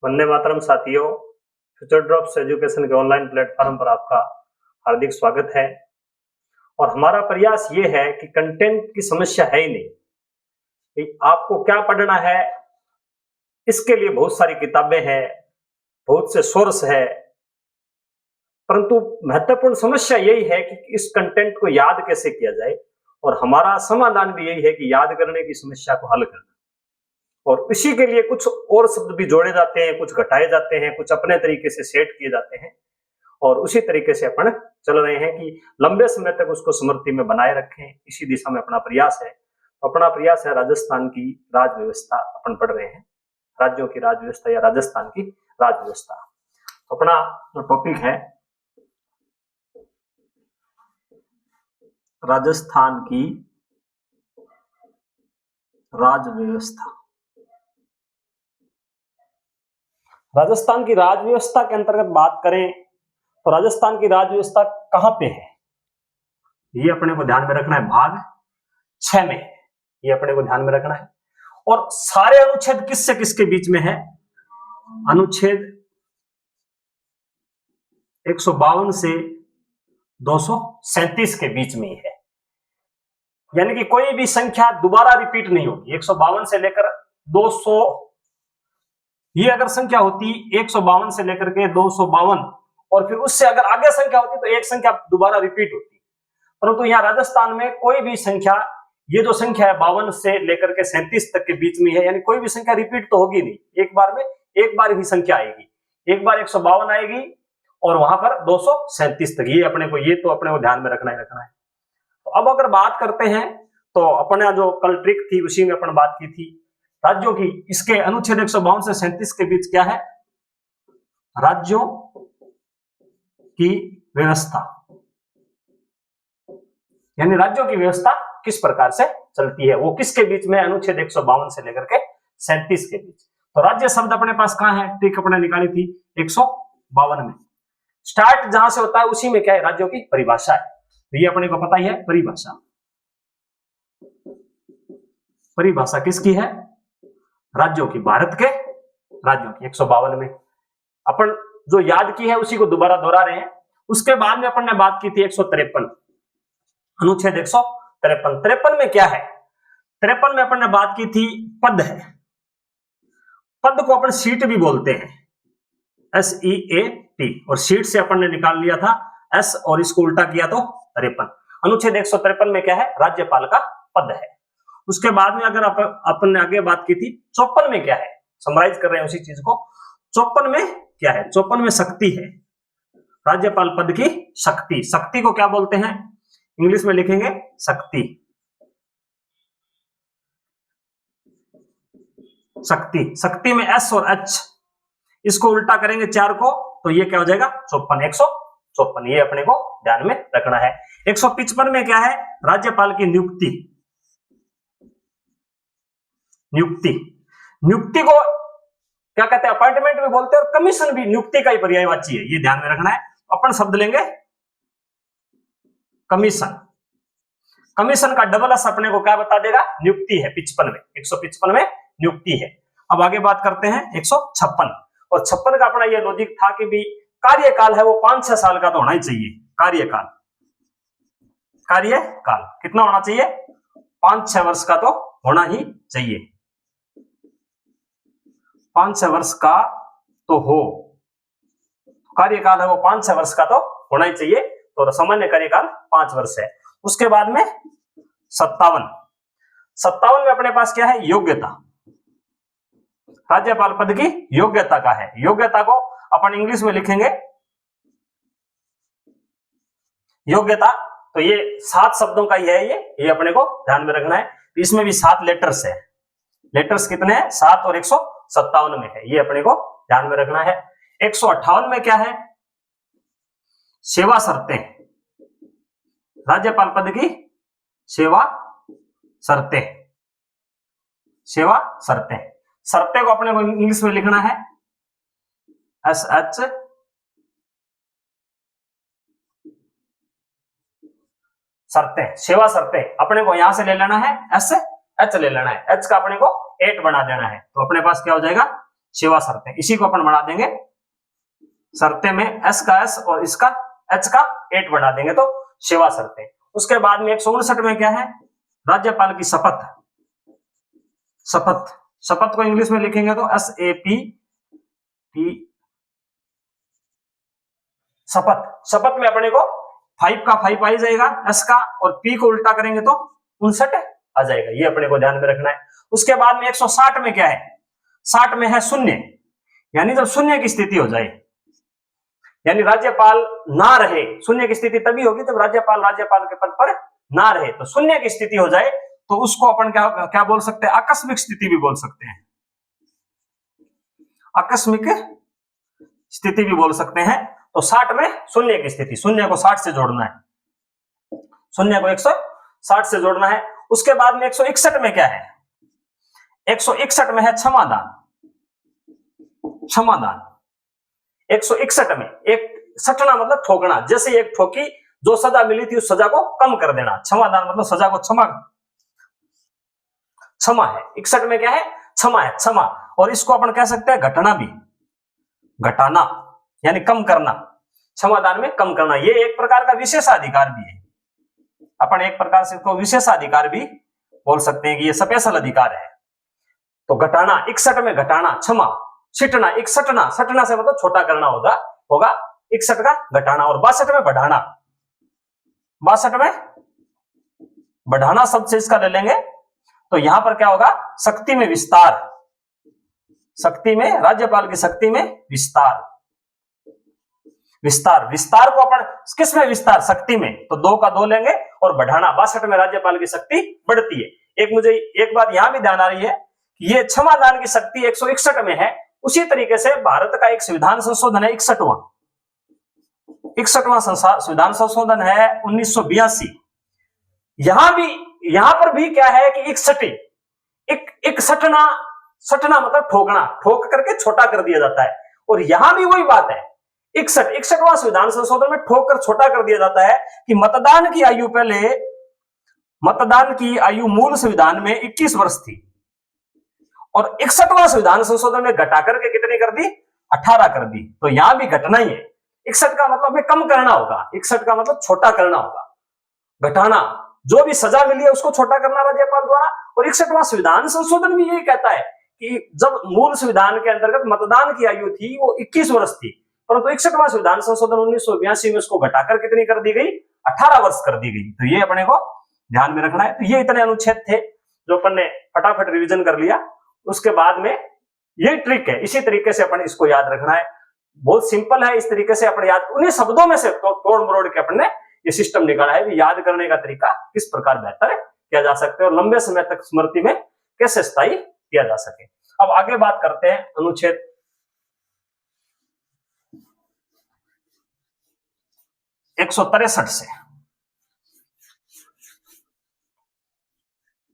वंदे मातरम साथियों, future drops education के online platform पर आपका हार्दिक स्वागत है। और हमारा प्रयास ये है कि कंटेंट की समस्या है ही नहीं कि आपको क्या पढ़ना है। इसके लिए बहुत सारी किताबें हैं, बहुत से सोर्स है, परंतु महत्वपूर्ण समस्या यही है कि इस कंटेंट को याद कैसे किया जाए। और हमारा समाधान भी यही है कि याद करने की समस्या को हल करना। और इसी के लिए कुछ और शब्द भी जोड़े जाते हैं, कुछ घटाए जाते हैं, कुछ अपने तरीके से सेट किए जाते हैं और उसी तरीके से अपन चल रहे हैं कि लंबे समय तक उसको स्मृति में बनाए रखें। इसी दिशा में अपना प्रयास है। अपना प्रयास है राजस्थान की राज व्यवस्था अपन पढ़ रहे हैं, राज्यों की राज व्यवस्था या राजस्थान की राज व्यवस्था। अपना जो टॉपिक है राजस्थान की राज व्यवस्था। राजस्थान की राज व्यवस्था के अंतर्गत बात करें तो राजस्थान की राज व्यवस्था कहां पे है, ये अपने को ध्यान में रखना है। भाग 6 में ये अपने को ध्यान में रखना है। और सारे अनुच्छेद किससे किसके बीच में है? अनुच्छेद 152 से 237 के बीच में ही है। यानी कि कोई भी संख्या दोबारा रिपीट नहीं होगी। 152 से लेकर 200, ये अगर संख्या होती 152 से लेकर के 252 और फिर उससे अगर आगे संख्या होती तो एक संख्या दोबारा रिपीट होती। परंतु यहाँ राजस्थान में कोई भी संख्या, ये जो संख्या है 52 से लेकर के 37 तक के बीच में है, यानी कोई भी संख्या रिपीट तो होगी नहीं। एक बार में एक बार ही संख्या आएगी। एक बार 152 आएगी और वहां पर 237 तक। ये अपने को ध्यान में रखना है। तो अब अगर बात करते हैं तो अपने जो कल ट्रिक थी उसी में अपन बात की थी राज्यों की। इसके अनुच्छेद 152 से 37 के बीच क्या है? राज्यों की व्यवस्था, यानी राज्यों की व्यवस्था किस प्रकार से चलती है, वो किसके बीच में? अनुच्छेद 152 से लेकर के 37 के बीच। तो राज्य शब्द अपने पास कहां है? ट्रिक अपने निकाली थी 152 में। स्टार्ट जहां से होता है उसी में क्या है? राज्यों की परिभाषा है। तो ये अपने को पता ही है, परिभाषा। परिभाषा किसकी है? राज्यों की, भारत के राज्यों की। 152 में अपन जो याद की है उसी को दोबारा दोहरा रहे हैं। उसके बाद में अपन ने बात की थी 153, अनुच्छेद 153। 53 में क्या है? 53 में अपन ने बात की थी पद है। पद को अपन सीट भी बोलते हैं, SEAT, और सीट से अपन ने निकाल लिया था S और इसको उल्टा किया तो 53। अनुच्छेद 153 में क्या है? राज्यपाल का पद है। उसके बाद में अगर अपन ने आगे बात की थी 54 में क्या है? समराइज कर रहे हैं उसी चीज को। 54 में क्या है? 54 में शक्ति है, राज्यपाल पद की शक्ति। शक्ति को क्या बोलते हैं? इंग्लिश में लिखेंगे शक्ति। शक्ति, शक्ति में S और H, इसको उल्टा करेंगे 4 को तो ये क्या हो जाएगा? 54, 154। ये अपने को ध्यान में रखना है। 155 में क्या है? राज्यपाल की नियुक्ति। नियुक्ति, नियुक्ति को क्या कहते हैं? अपॉइंटमेंट भी बोलते हैं और कमीशन भी नियुक्ति का ही पर्यायवाची है, ये ध्यान में रखना है। अपन शब्द लेंगे कमीशन। कमीशन का डबल एस अपने को क्या बता देगा? नियुक्ति है। 55 में, 155 में नियुक्ति है। अब आगे बात करते हैं 156। और 56 का अपना ये लॉजिक था कि भी कार्यकाल है वो 5-6 साल का तो होना ही चाहिए। कार्यकाल, कार्यकाल कितना होना चाहिए? 5-6 वर्ष का तो होना ही चाहिए। 5-6 वर्ष का तो हो, कार्यकाल है वो 5-6 वर्ष का तो होना ही चाहिए। तो सामान्य कार्यकाल 5 वर्ष है। उसके बाद में 57 में अपने पास क्या है? योग्यता। राज्यपाल पद की योग्यता का है। योग्यता को अपन इंग्लिश में लिखेंगे योग्यता। तो ये 7 शब्दों का ही है। ये अपने को ध्यान में रखना है। इसमें भी 7 लेटर्स है। लेटर्स कितने हैं? 7 और 157 में है। ये अपने को ध्यान में रखना है। 158 में क्या है? सेवा शर्तें। राज्यपाल पद की सेवा शर्तें। सेवा शर्तें, शर्तें को अपने को इंग्लिश में लिखना है SH, शर्तें, सेवा शर्तें। अपने को यहां से ले लेना है SH ले लेना है। H का अपने को 8 बना देना है। तो अपने पास क्या हो जाएगा? सेवा शर्तें, इसी को अपन बना देंगे शर्तें में एस का एस और इसका एच का 8 बना देंगे तो सेवा शर्तें। उसके बाद में 159 में क्या है, राज्यपाल की शपथ। शपथ, शपथ को इंग्लिश में लिखेंगे तो SAPT, शपथ। शपथ में अपने को 5 का 5 आ जाएगा, एस का, और पी को उल्टा करेंगे तो 59 आ जाएगा, ये अपने को ध्यान में रखना है। उसके बाद में 160 में क्या है, 60 में है शून्य, यानी जब शून्य की स्थिति हो जाए, यानी राज्यपाल ना रहे, शून्य की स्थिति तभी होगी जब राज्यपाल के पद पर ना रहे, तो शून्य की स्थिति हो जाए तो उसको अपन क्या क्या बोल सकते हैं, आकस्मिक स्थिति भी बोल सकते हैं, आकस्मिक स्थिति भी बोल सकते हैं। तो 60 में शून्य की स्थिति, शून्य को 60 से जोड़ना है, शून्य को 160 से जोड़ना है। उसके बाद में 161 में क्या है, 161 में है क्षमादान। क्षमादान 161 में, एक सटना मतलब ठोकना, जैसे एक ठोकी, जो सजा मिली थी उस सजा को कम कर देना। क्षमादान मतलब सजा को क्षमा, क्षमा है। 61 में क्या है, क्षमा है, क्षमा। और इसको अपन कह सकते हैं घटना भी, घटाना यानी कम करना, क्षमादान में कम करना। ये एक प्रकार का विशेषाधिकार भी है, अपन एक प्रकार से इसको विशेषाधिकार भी बोल सकते हैं कि ये स्पेशल अधिकार है। तो घटाना, 61 में घटाना, क्षमा। सिटना, 61, सटना से मतलब छोटा करना होगा 61 का घटाना। और 62 में बढ़ाना, 62 में बढ़ाना शब्द से इसका ले लेंगे तो यहां पर क्या होगा, शक्ति में विस्तार, शक्ति में, राज्यपाल की शक्ति में विस्तार। विस्तार, विस्तार को अपन किस में विस्तार, शक्ति में, तो 2 का 2 लेंगे और बढ़ाना, 62 में राज्यपाल की शक्ति बढ़ती है। मुझे एक बात यहां भी ध्यान आ रही है कि ये क्षमादान की शक्ति 161 में है। उसी तरीके से भारत का एक संविधान संशोधन है 61वां संविधान संशोधन है 1982। यहां पर भी क्या है कि सटना, सटना मतलब ठोकना, ठोक करके छोटा कर दिया जाता है। और यहां भी वही बात है, 61वां संविधान संशोधन में ठोक कर छोटा कर दिया जाता है कि मतदान की आयु, पहले मतदान की आयु मूल संविधान में 21 वर्ष थी और 61वां संविधान संशोधन में घटा करके कितनी कर दी, 18 कर दी। तो यहां भी घटना ही है। 61 का मतलब हमें कम करना होगा, 61 का मतलब छोटा करना होगा, घटाना, जो भी सजा मिली है उसको छोटा करना राज्यपाल द्वारा। और 61वां संविधान संशोधन भी यही कहता है कि जब मूल संविधान के अंतर्गत मतदान की आयु थी वो 21 वर्ष थी, परंतु 61वां संविधान संशोधन 1982 में उसको घटाकर कितनी कर दी गई, 18 वर्ष कर दी गई। तो ये अपने को ध्यान में रखना है। तो ये इतने अनुच्छेद थे जो अपन ने फटाफट रिवीजन कर लिया। उसके बाद में ये ट्रिक है, इसी तरीके से अपन इसको याद रखना है। बहुत सिंपल है, इस तरीके से अपन याद, उन्हीं शब्दों में से तोड़ मरोड़ के अपन ने ये सिस्टम निकाला है, याद करने का तरीका किस प्रकार बेहतर किया जा सकता है और लंबे समय तक स्मृति में कैसे स्थायी किया जा सके। अब आगे बात करते हैं अनुच्छेद 163 से।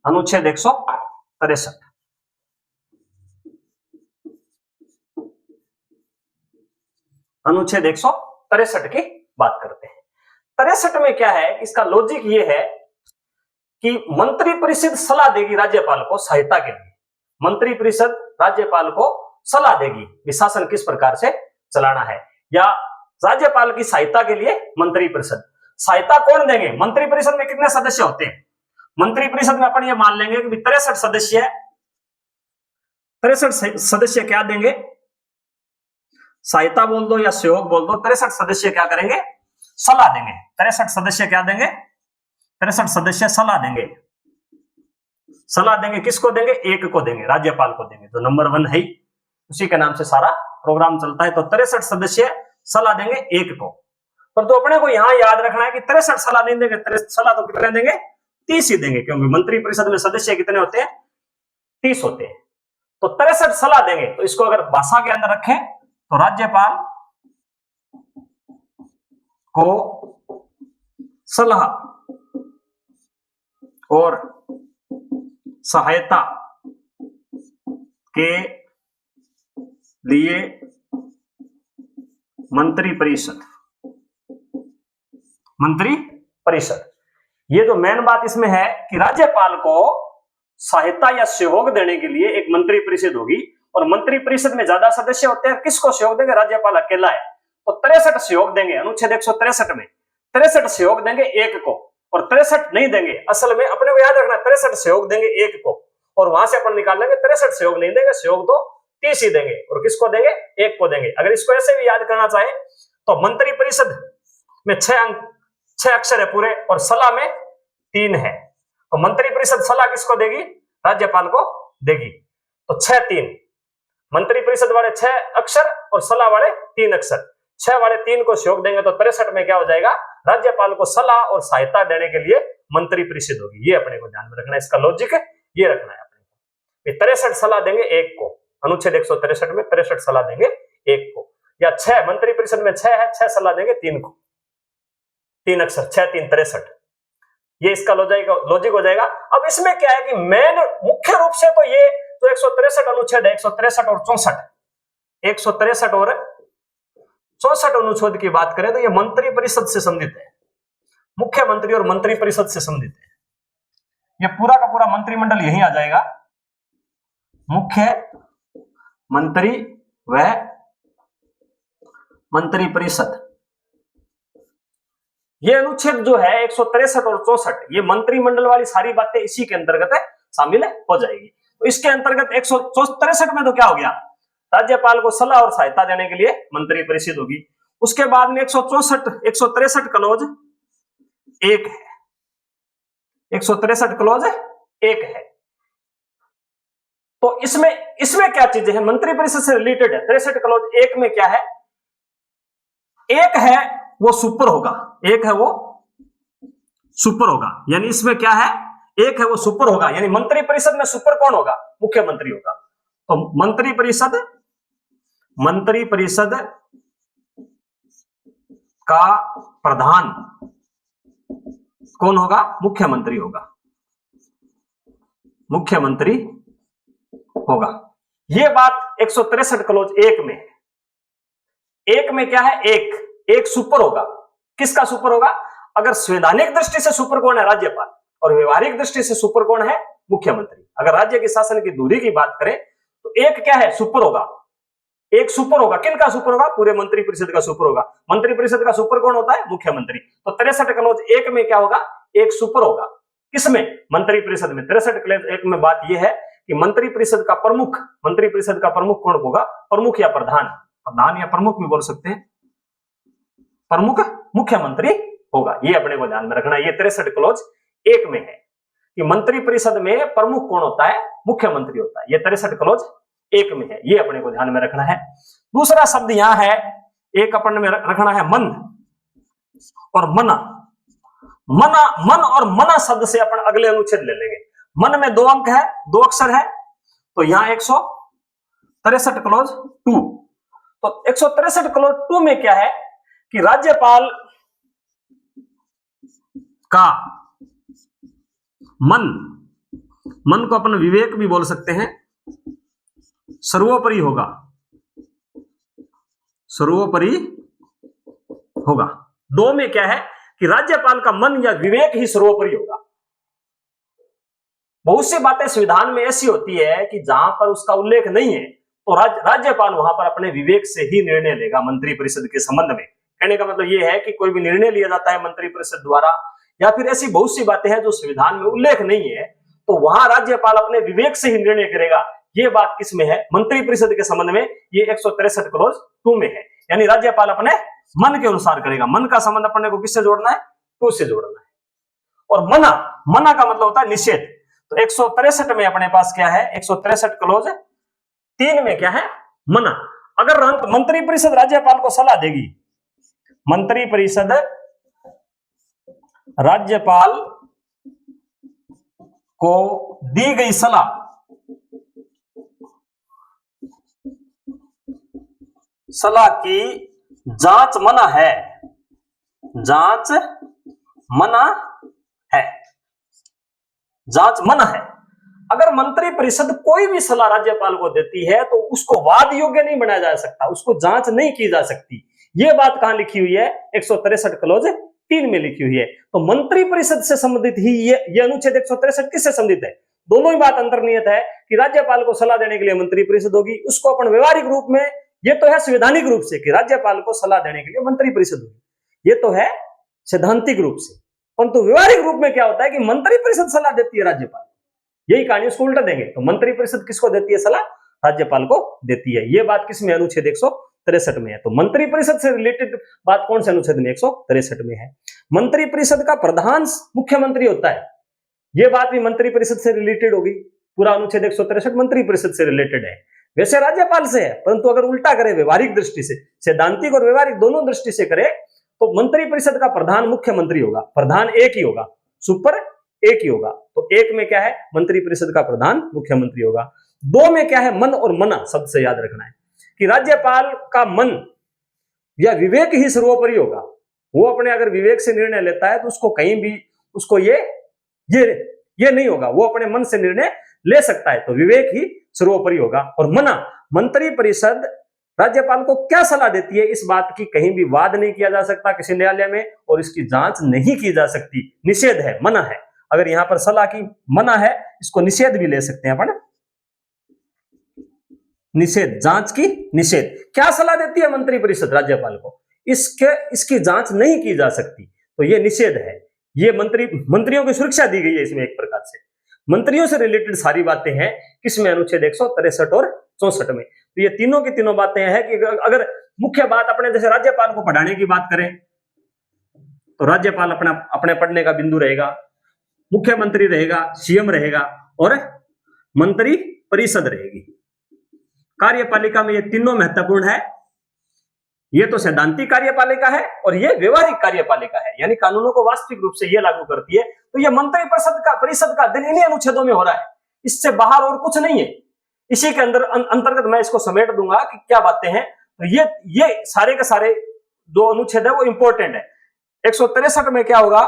अनुच्छेद 163, अनुच्छेद 163 की बात करते हैं। 63 में क्या है, इसका लॉजिक ये है कि मंत्री परिषद सलाह देगी राज्यपाल को सहायता के लिए। मंत्री परिषद राज्यपाल को सलाह देगी कि शासन किस प्रकार से चलाना है, या राज्यपाल की सहायता के लिए मंत्री परिषद। सहायता कौन देंगे, मंत्री परिषद में कितने सदस्य होते हैं, मंत्री परिषद में अपन ये मान लेंगे कि 63 सदस्य है। 63 सदस्य क्या देंगे, सहायता बोल दो या सहयोग बोल दो, 63 सदस्य क्या करेंगे, सलाह देंगे। 63 सदस्य क्या देंगे, 63 सदस्य सलाह देंगे। सलाह देंगे किसको देंगे, एक को देंगे, राज्यपाल को देंगे, जो नंबर 1 है, उसी के नाम से सारा प्रोग्राम चलता है। तो 63 सदस्य सलाह देंगे एक को। पर तो अपने को यहां याद रखना है कि 63 सलाह नहीं देंगे, सलाह तो कितने देंगे, 30 ही देंगे, क्योंकि मंत्री परिषद में सदस्य कितने होते हैं, 30 होते हैं। तो 63 सलाह देंगे। तो इसको अगर भाषा के अंदर रखें तो राज्यपाल को सलाह और सहायता के लिए मंत्री परिषद, मंत्री परिषद। ये जो मेन बात इसमें है कि राज्यपाल को सहायता या सहयोग देने के लिए एक मंत्री परिषद होगी और मंत्री परिषद में ज्यादा सदस्य होते हैं, किसको सहयोग देंगे? राज्यपाल अकेला है तो 63 सहयोग देंगे। अनुच्छेद 163 में 63 सहयोग देंगे एक को, और 63 नहीं देंगे। असल में अपने को याद रखना 63 सहयोग देंगे एक को, और वहां से अपन निकाल लेंगे 63 सहयोग नहीं देंगे, सहयोग तो 30 ही देंगे, और किसको देंगे? एक को देंगे। अगर इसको ऐसे भी याद करना चाहे तो मंत्री परिषद में 6 अक्षर है पूरे, और सलाह में 3 है। तो मंत्री परिषद सलाह किसको देगी? राज्यपाल को देगी। तो 6 3 मंत्री परिषद वाले 6 अक्षर और सलाह वाले 3 अक्षर, 6 वाले 3 को सहयोग देंगे तो 63 में क्या हो जाएगा? राज्यपाल को सलाह और सहायता देने के लिए मंत्री परिषद होगी। ये अपने को ध्यान में रखना है, इसका लॉजिक ये रखना है अपने को। 63 सलाह देंगे एक को, अनुच्छेद 163 में 63 सलाह देंगे एक को, या 6 मंत्री परिषद में 6 है, 6 सलाह देंगे 3 को, 3 अक्षर, 6 3 63। ये इसका लॉजिक हो जाएगा। अब इसमें क्या है कि मेन मुख्य रूप से तो ये तो 163 अनुच्छेद है, 163 और 64, 163 और 64 अनुच्छेद की बात करें तो ये मंत्री परिषद से संबंधित है, मुख्यमंत्री और मंत्री परिषद से संबंधित है। ये पूरा का पूरा मंत्रिमंडल यही आ जाएगा, मुख्य मंत्री व मंत्री परिषद। ये अनुच्छेद जो है 163 और 64, ये मंत्रिमंडल वाली सारी बातें इसी के अंतर्गत है, शामिल हो जाएगी। तो इसके अंतर्गत 163 में तो क्या हो गया? राज्यपाल को सलाह और सहायता देने के लिए मंत्री परिषद होगी। उसके बाद में 163 क्लॉज 1 है, 163 क्लॉज 1 है। तो इसमें क्या चीजें हैं? मंत्री परिषद से रिलेटेड है। 63 क्लॉज 1 में क्या है? एक है वो सुपर होगा, एक है वो सुपर होगा, यानी इसमें क्या है? एक है वो सुपर होगा, यानी मंत्री परिषद में सुपर कौन होगा? मुख्यमंत्री होगा। तो मंत्री परिषद का प्रधान कौन होगा? मुख्यमंत्री होगा, मुख्यमंत्री होगा। यह बात 163 क्लॉज 1 में है। एक में क्या है? एक सुपर होगा। किसका सुपर होगा? अगर संवैधानिक दृष्टि से सुपर कौन है? राज्यपाल। और व्यवहारिक दृष्टि से सुपर कौन है? मुख्यमंत्री। अगर राज्य के शासन की दूरी की बात करें तो एक क्या है? सुपर होगा, एक सुपर होगा। किनका सुपर होगा? पूरे मंत्री परिषद का सुपर होगा। मंत्री परिषद का सुपर कौन होता है? मुख्यमंत्री। तो 63 क्लॉज 1 में क्या होगा? एक सुपर होगा। किसमें? मंत्री परिषद में। 63 क्लॉज 1 में बात यह है कि मंत्री परिषद का प्रमुख कौन होगा? प्रमुख या प्रधान या प्रमुख भी बोल सकते हैं, प्रमुख मुख्यमंत्री होगा। ये अपने को ध्यान में रखना है। ये 63 क्लॉज 1 में है कि मंत्री परिषद में प्रमुख कौन होता है? मुख्यमंत्री होता है। ये 63 क्लॉज 1 में है, ये अपने को ध्यान में रखना है। दूसरा शब्द यहां है, एक अपन में रखना है मन और मना। मन और मना शब्द से अपन अगले अनुच्छेद ले लेंगे। मन में 2 अंक है, 2 अक्षर है, तो यहां 163 क्लॉज 2। तो 163 क्लॉज 2 में क्या है कि राज्यपाल का मन को अपन विवेक भी बोल सकते हैं, सर्वोपरि होगा, सर्वोपरि होगा। 2 में क्या है कि राज्यपाल का मन या विवेक ही सर्वोपरि होगा। बहुत सी बातें संविधान में ऐसी होती है कि जहां पर उसका उल्लेख नहीं है तो राज्यपाल वहां पर अपने विवेक से ही निर्णय लेगा मंत्री परिषद के संबंध में। कहने का मतलब यह है कि कोई भी निर्णय लिया जाता है मंत्री परिषद द्वारा, या फिर ऐसी बहुत सी बातें हैं जो संविधान में उल्लेख नहीं है, तो वहां राज्यपाल अपने विवेक से ही निर्णय करेगा। ये बात किसमें है? मंत्री परिषद के संबंध में। ये 163 क्लॉज 2 में है, यानी राज्यपाल अपने मन के अनुसार करेगा। मन का संबंध अपने को किससे जोड़ना है? 2 से जोड़ना है। और मना का मतलब होता है निषेध। तो 163 में अपने पास क्या है? 163 क्लॉज 3 में क्या है? मना। अगर मंत्री परिषद राज्यपाल को सलाह देगी, मंत्री परिषद राज्यपाल को दी गई सलाह की जांच मना है, जांच मना है, जांच मना है। अगर मंत्री परिषद कोई भी सलाह राज्यपाल को देती है तो उसको वाद योग्य नहीं बनाया जा सकता, उसको जांच नहीं की जा सकती। यह बात कहां लिखी हुई है? 163 क्लॉज 3 में लिखी हुई है। तो मंत्री परिषद से संबंधित ही ये अनुच्छेद 163 किससे संबंधित है? दोनों ही बात अंतर्निहित है कि राज्यपाल को सलाह देने के लिए मंत्री परिषद होगी। उसको अपन व्यवहारिक रूप में, ये तो है संवैधानिक रूप से कि राज्यपाल को सलाह देने के लिए मंत्री परिषद होगी, ये तो है सैद्धांतिक रूप से। परंतु व्यवहारिक रूप में क्या होता है कि मंत्री परिषद सलाह देती है राज्यपाल, यही कहानी उसको उल्टा देंगे तो मंत्री परिषद किसको देती है सलाह, राज्यपाल को देती है। ये बात किसमें, अनुच्छेद 163 में है। तो मंत्री परिषद से रिलेटेड बात कौन से अनुच्छेद में, 163 में है। मंत्री परिषद का प्रधान मुख्यमंत्री होता है, ये बात भी मंत्री परिषद से रिलेटेड होगी। पूरा अनुच्छेद 163 मंत्री परिषद से रिलेटेड है, वैसे राज्यपाल से है, परंतु अगर उल्टा करे व्यवहारिक दृष्टि से, सैद्धांतिक और व्यवहारिक दोनों दृष्टि से करे तो मंत्री परिषद का प्रधान मुख्यमंत्री होगा, प्रधान एक ही होगा, सुपर एक ही होगा। तो एक में क्या है, मंत्री परिषद का प्रधान मुख्यमंत्री होगा। दो में क्या है, मन और मना शब्द से याद रखना है कि राज्यपाल का मन या विवेक ही सर्वोपरि होगा। वो अपने अगर विवेक से निर्णय लेता है तो उसको कहीं भी उसको ये नहीं होगा, वो अपने मन से निर्णय ले सकता है, तो विवेक ही सर्वोपरि होगा। और मना, मंत्री परिषद राज्यपाल को क्या सलाह देती है, इस बात की कहीं भी वाद नहीं किया जा सकता किसी न्यायालय में, और इसकी जांच नहीं की जा सकती, निषेध है, मना है। अगर यहां पर सलाह की मना है, इसको निषेध भी ले सकते हैं अपन, निषेध, जांच की निषेध। क्या सलाह देती है मंत्री परिषद राज्यपाल को, इसकी जांच नहीं की जा सकती, तो ये निषेध है। ये मंत्रियों की सुरक्षा दी गई है इसमें, एक प्रकार से मंत्रियों से रिलेटेड सारी बातें हैं किसमें, अनुच्छेद 163 और 64 में। तो ये तीनों की तीनों बातें हैं कि अगर मुख्य बात अपने जैसे राज्यपाल को पढ़ाने की बात करें तो राज्यपाल अपने पढ़ने का बिंदु रहेगा, मुख्यमंत्री रहेगा, सीएम रहेगा और मंत्री परिषद रहेगी। कार्यपालिका में ये तीनों महत्वपूर्ण है। ये तो सैद्धांतिक कार्यपालिका है और ये व्यवहारिक कार्यपालिका है, यानी कानूनों को वास्तविक रूप से ये लागू करती है। तो ये मंत्री परिषद का अध्ययन इन्हीं अनुच्छेदों में हो रहा है, इससे बाहर और कुछ नहीं है। इसी के अंतर्गत मैं इसको समेट दूंगा कि क्या बातें हैं। तो ये सारे के सारे जो अनुच्छेद है वो इंपॉर्टेंट है। 163 में क्या होगा,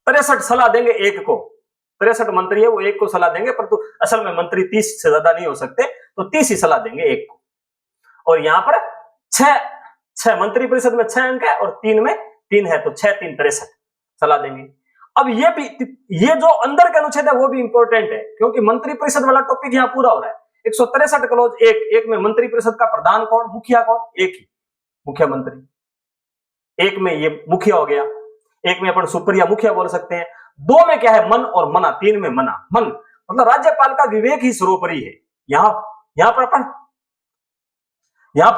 63 सलाह देंगे एक को, 63 मंत्री है वो एक को सलाह देंगे, परंतु असल में मंत्री 30 से ज्यादा नहीं हो सकते, तो 30 ही सलाह देंगे एक को। और यहां पर 6 मंत्री परिषद में 6 अंक है और 3 में 3 है, तो 6 3 63 सलाह देंगे। अब ये जो अंदर के अनुच्छेद है वो भी इंपॉर्टेंट है, क्योंकि मंत्री परिषद वाला टॉपिक यहां पूरा हो रहा है। 163 क्लॉज एक में मंत्री परिषद का प्रधान कौन, मुखिया कौन, एक ही मुख्यमंत्री। एक में ये मुखिया हो गया, एक में अपन सुपर या मुखिया बोल सकते हैं। दो में क्या है, मन और मना, 3 में मना, मन मतलब राज्यपाल का विवेक ही सर्वोपरि है। यहां पर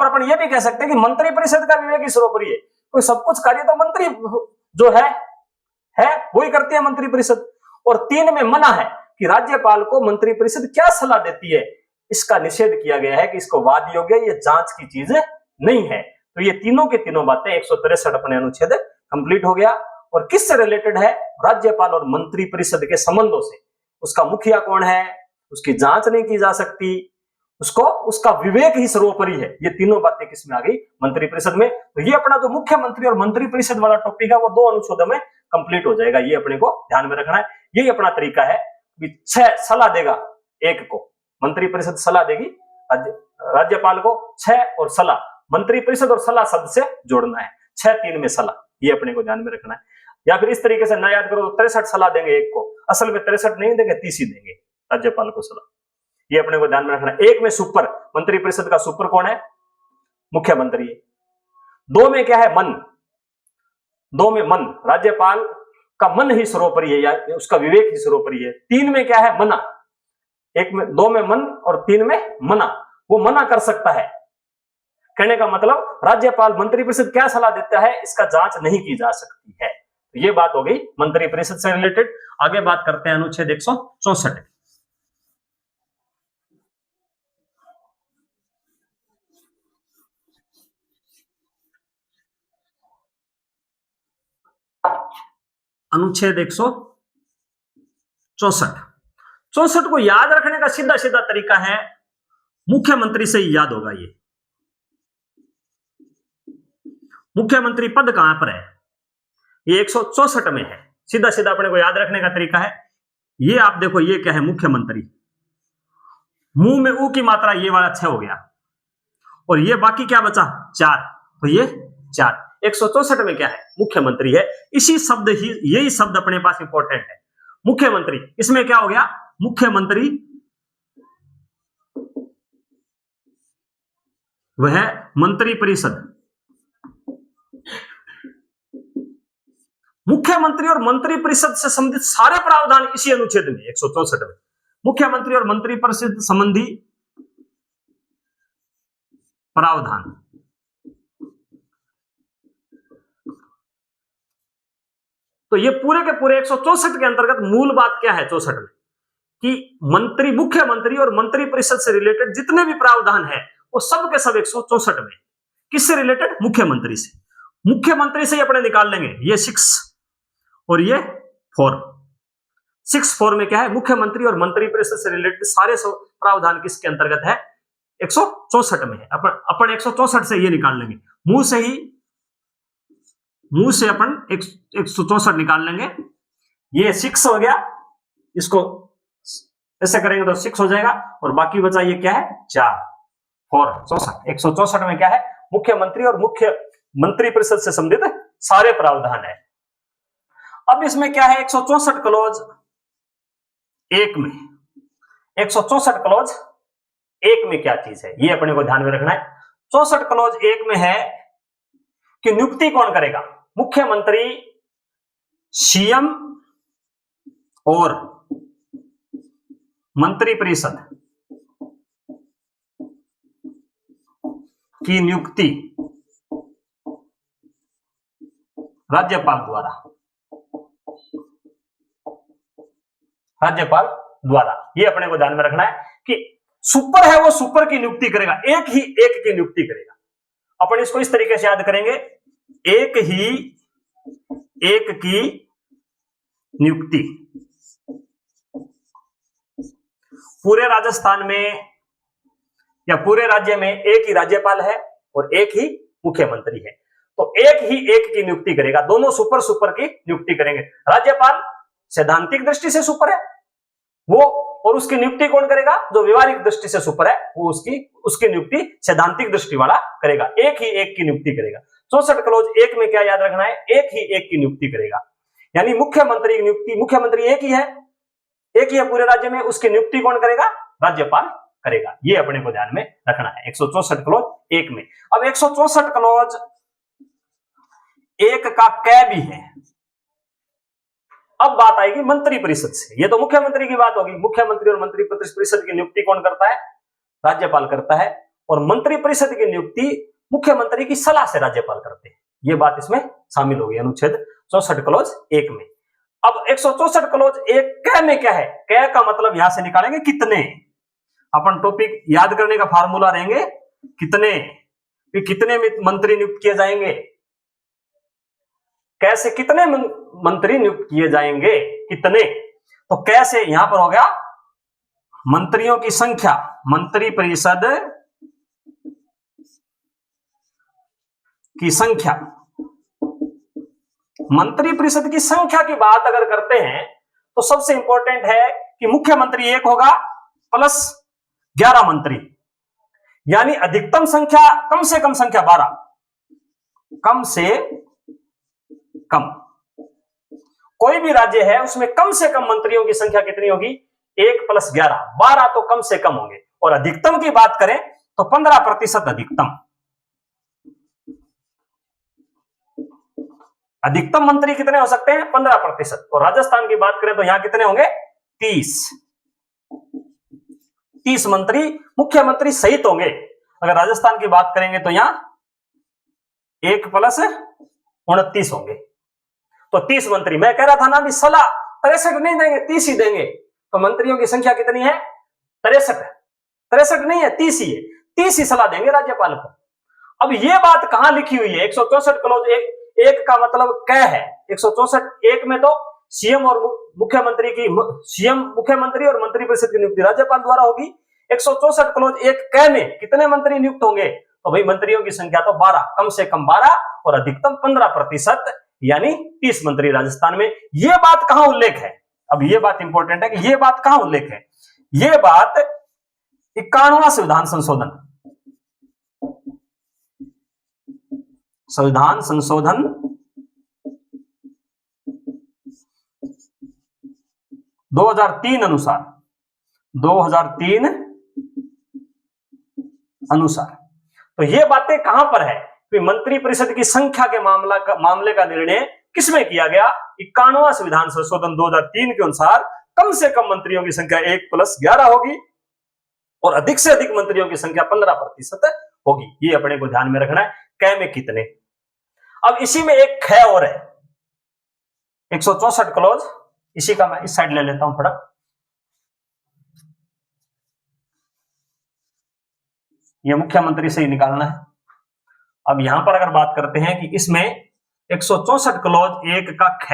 अपन ये भी कह सकते हैं कि मंत्री परिषद का विवेक ही सर्वोपरि है। कोई सब कुछ कार्य तो मंत्री जो है वही करती है मंत्री परिषद। और 3 में मना है कि राज्यपाल को मंत्री परिषद क्या सलाह देती है, इसका निषेध किया गया है कि इसको वाद योग्य, ये जांच की चीज नहीं है। तो ये तीनों के तीनों बातें 163 अपने अनुच्छेद कंप्लीट हो गया। और किससे रिलेटेड है, राज्यपाल और मंत्री परिषद के संबंधों से। उसका मुखिया कौन है, उसकी जांच नहीं की जा सकती, उसका विवेक ही सर्वोपरि है। ये तीनों बातें किसमें आ गई, मंत्री परिषद में। तो ये अपना जो मुख्यमंत्री और मंत्री परिषद वाला टॉपिक है वो 2 अनुच्छेदों में कंप्लीट हो जाएगा। ये अपने को ध्यान में रखना है। यही अपना तरीका है कि 6 सलाह देगा एक को, मंत्री परिषद सलाह देगी राज्यपाल को, 6 और सलाह, मंत्री परिषद और सलाह शब्द से जोड़ना है, 6 3 में सलाह, ये अपने को ध्यान में रखना है। या फिर इस तरीके से ना याद करो तो 63 सलाह देंगे एक को, असल में 63 नहीं देंगे, 30 ही देंगे राज्यपाल को सलाह। ये अपने को ध्यान में रखना है। एक में सुपर, मंत्री परिषद का सुपर कौन है, मुख्यमंत्री है। 2 में क्या है, मन, 2 में मन, राज्यपाल का मन ही सर्वोपरि है या उसका विवेक ही सर्वोपरि है। 3 में क्या है, मना, 2 में मन और 3 में मना, वो मना कर सकता है। कहने का मतलब राज्यपाल मंत्री परिषद क्या सलाह देता है इसका जांच नहीं की जा सकती है। ये बात हो गई मंत्री परिषद से रिलेटेड। आगे बात करते हैं अनुच्छेद 164। अनुच्छेद 164 को याद रखने का सीधा सीधा तरीका है, मुख्यमंत्री से ही याद होगा। ये मुख्यमंत्री पद कहां पर है, ये 164 में है। सीधा सीधा अपने को याद रखने का तरीका है, ये आप देखो, ये क्या है, मुख्यमंत्री, मुंह में ऊ की मात्रा ये वाला 6 हो गया, और ये बाकी क्या बचा, 4, तो ये 4। 164 में क्या है, मुख्यमंत्री है। यही शब्द अपने पास इंपॉर्टेंट है। मुख्यमंत्री, इसमें क्या हो गया, मुख्यमंत्री वह मंत्रिपरिषद, मुख्यमंत्री और मंत्रिपरिषद से संबंधित सारे प्रावधान इसी अनुच्छेद में 164 में, मुख्यमंत्री और मंत्रिपरिषद संबंधी प्रावधान। तो ये पूरे के पूरे 164 के अंतर्गत मूल बात क्या है 64 में, कि मुख्यमंत्री और मंत्रिपरिषद से रिलेटेड जितने भी प्रावधान है वो सब के सब 164 में, किससे रिलेटेड, मुख्यमंत्री से। मुख्यमंत्री से ही अपने निकाल लेंगे, ये 6 और ये 4। 6-4 में क्या है, मुख्यमंत्री और मंत्रिपरिषद से रिलेटेड सारे प्रावधान किसके अंतर्गत है, 164 में है। अपन 164 से ये निकाल लेंगे, मुंह से अपन 164 निकाल लेंगे। ये 6 हो गया, इसको ऐसे करेंगे तो 6 हो जाएगा, और बाकी बचा ये क्या है, 4 4 64। 164 में क्या है, मुख्यमंत्री और मंत्रिपरिषद से संबंधित सारे प्रावधान है। अब इसमें क्या है, 164 क्लॉज 1 में, 164 क्लॉज 1 में क्या चीज है, ये अपने को ध्यान में रखना है। 64 क्लॉज 1 में है कि नियुक्ति कौन करेगा, मुख्यमंत्री, सीएम और मंत्रिपरिषद की नियुक्ति राज्यपाल द्वारा। ये अपने को ध्यान में रखना है कि सुपर है वो सुपर की नियुक्ति करेगा, एक ही एक की नियुक्ति करेगा। अपन इसको इस तरीके से याद करेंगे, एक ही एक की नियुक्ति। पूरे राजस्थान में या पूरे राज्य में एक ही राज्यपाल है और एक ही मुख्यमंत्री है, तो एक ही एक की नियुक्ति करेगा, दोनों सुपर की नियुक्ति करेंगे। राज्यपाल सैद्धांतिक दृष्टि से सुपर है वो, और उसकी नियुक्ति कौन करेगा, जो व्यवहारिक दृष्टि से सुपर है वो उसकी नियुक्ति सैद्धांतिक दृष्टि वाला करेगा, एक ही एक की नियुक्ति करेगा। 64 क्लॉज 1 में क्या याद रखना है, एक ही एक की नियुक्ति करेगा, यानी मुख्यमंत्री की नियुक्ति, मुख्यमंत्री एक ही है पूरे राज्य में, उसकी नियुक्ति कौन करेगा, राज्यपाल करेगा। ये अपने को ध्यान में रखना है 164 क्लॉज 1 में। अब 164 क्लॉज 1 का कै भी है। अब बात आएगी मंत्रिपरिषद से, ये तो मुख्यमंत्री की बात होगी। मुख्यमंत्री और मंत्रिपरिषद की नियुक्ति कौन करता है, राज्यपाल करता है, और मंत्रिपरिषद की नियुक्ति मुख्यमंत्री की सलाह से राज्यपाल करते हैं। ये बात इसमें शामिल होगी अनुच्छेद 64 क्लॉज 1 में। अब 164 क्लॉज 1 कै में क्या है, कै का मतलब यहां से निकालेंगे कितने, अपन टॉपिक याद करने का फार्मूला रहेंगे कितने मंत्री नियुक्त किए जाएंगे, कैसे कितने मंत्री नियुक्त किए जाएंगे, कितने, तो कैसे यहां पर हो गया मंत्रियों की संख्या, मंत्रिपरिषद की संख्या। मंत्रिपरिषद की संख्या की बात अगर करते हैं तो सबसे इंपॉर्टेंट है कि मुख्यमंत्री 1 होगा प्लस 11 मंत्री, यानी अधिकतम संख्या, कम से कम संख्या 12, कम से कम। कोई भी राज्य है उसमें कम से कम मंत्रियों की संख्या कितनी होगी, 1 + 11, 12 तो कम से कम होंगे। और अधिकतम की बात करें तो 15% अधिकतम मंत्री कितने हो सकते हैं, 15%। और राजस्थान की बात करें तो यहां कितने होंगे, 30 मंत्री मुख्यमंत्री सहित होंगे। अगर राजस्थान की बात करेंगे तो यहां 1 + 29 होंगे, तो 30 मंत्री। मैं कह रहा था ना भी सलाह 63 नहीं देंगे, 30 ही देंगे, तो मंत्रियों की संख्या कितनी है, 63 नहीं है, 30 ही है, 30 ही सलाह देंगे राज्यपाल को। अब ये बात कहां लिखी हुई है, 164 क्लॉज 1 का मतलब कै है। 164 1 में तो सीएम और मुख्यमंत्री और मंत्रिपरिषद की नियुक्ति राज्यपाल द्वारा होगी। 164 क्लॉज 1 कै में कितने मंत्री नियुक्त होंगे, तो भाई मंत्रियों की संख्या तो 12, कम से कम 12 और अधिकतम 15%, यानी 30 मंत्री राजस्थान में। ये बात कहां उल्लेख है, अब ये बात इंपॉर्टेंट है कि ये बात कहां उल्लेख है, ये बात 51वां संविधान संशोधन 2003 अनुसार 2003 अनुसार। तो ये बातें कहां पर है कि मंत्री परिषद की संख्या के मामले का निर्णय किसमें किया गया? 51वां संविधान संशोधन 2003 के अनुसार कम से कम मंत्रियों की संख्या 1+11 होगी और अधिक से अधिक मंत्रियों की संख्या 15% होगी। ये अपने को ध्यान में रखना है। कै में कितने। अब इसी में एक ख और है, 164 क्लॉज, इसी का मैं इस साइड ले लेता हूं थोड़ा। ये मुख्यमंत्री से ही निकालना है। अब यहां पर अगर बात करते हैं कि इसमें 164 क्लॉज 1 का ख,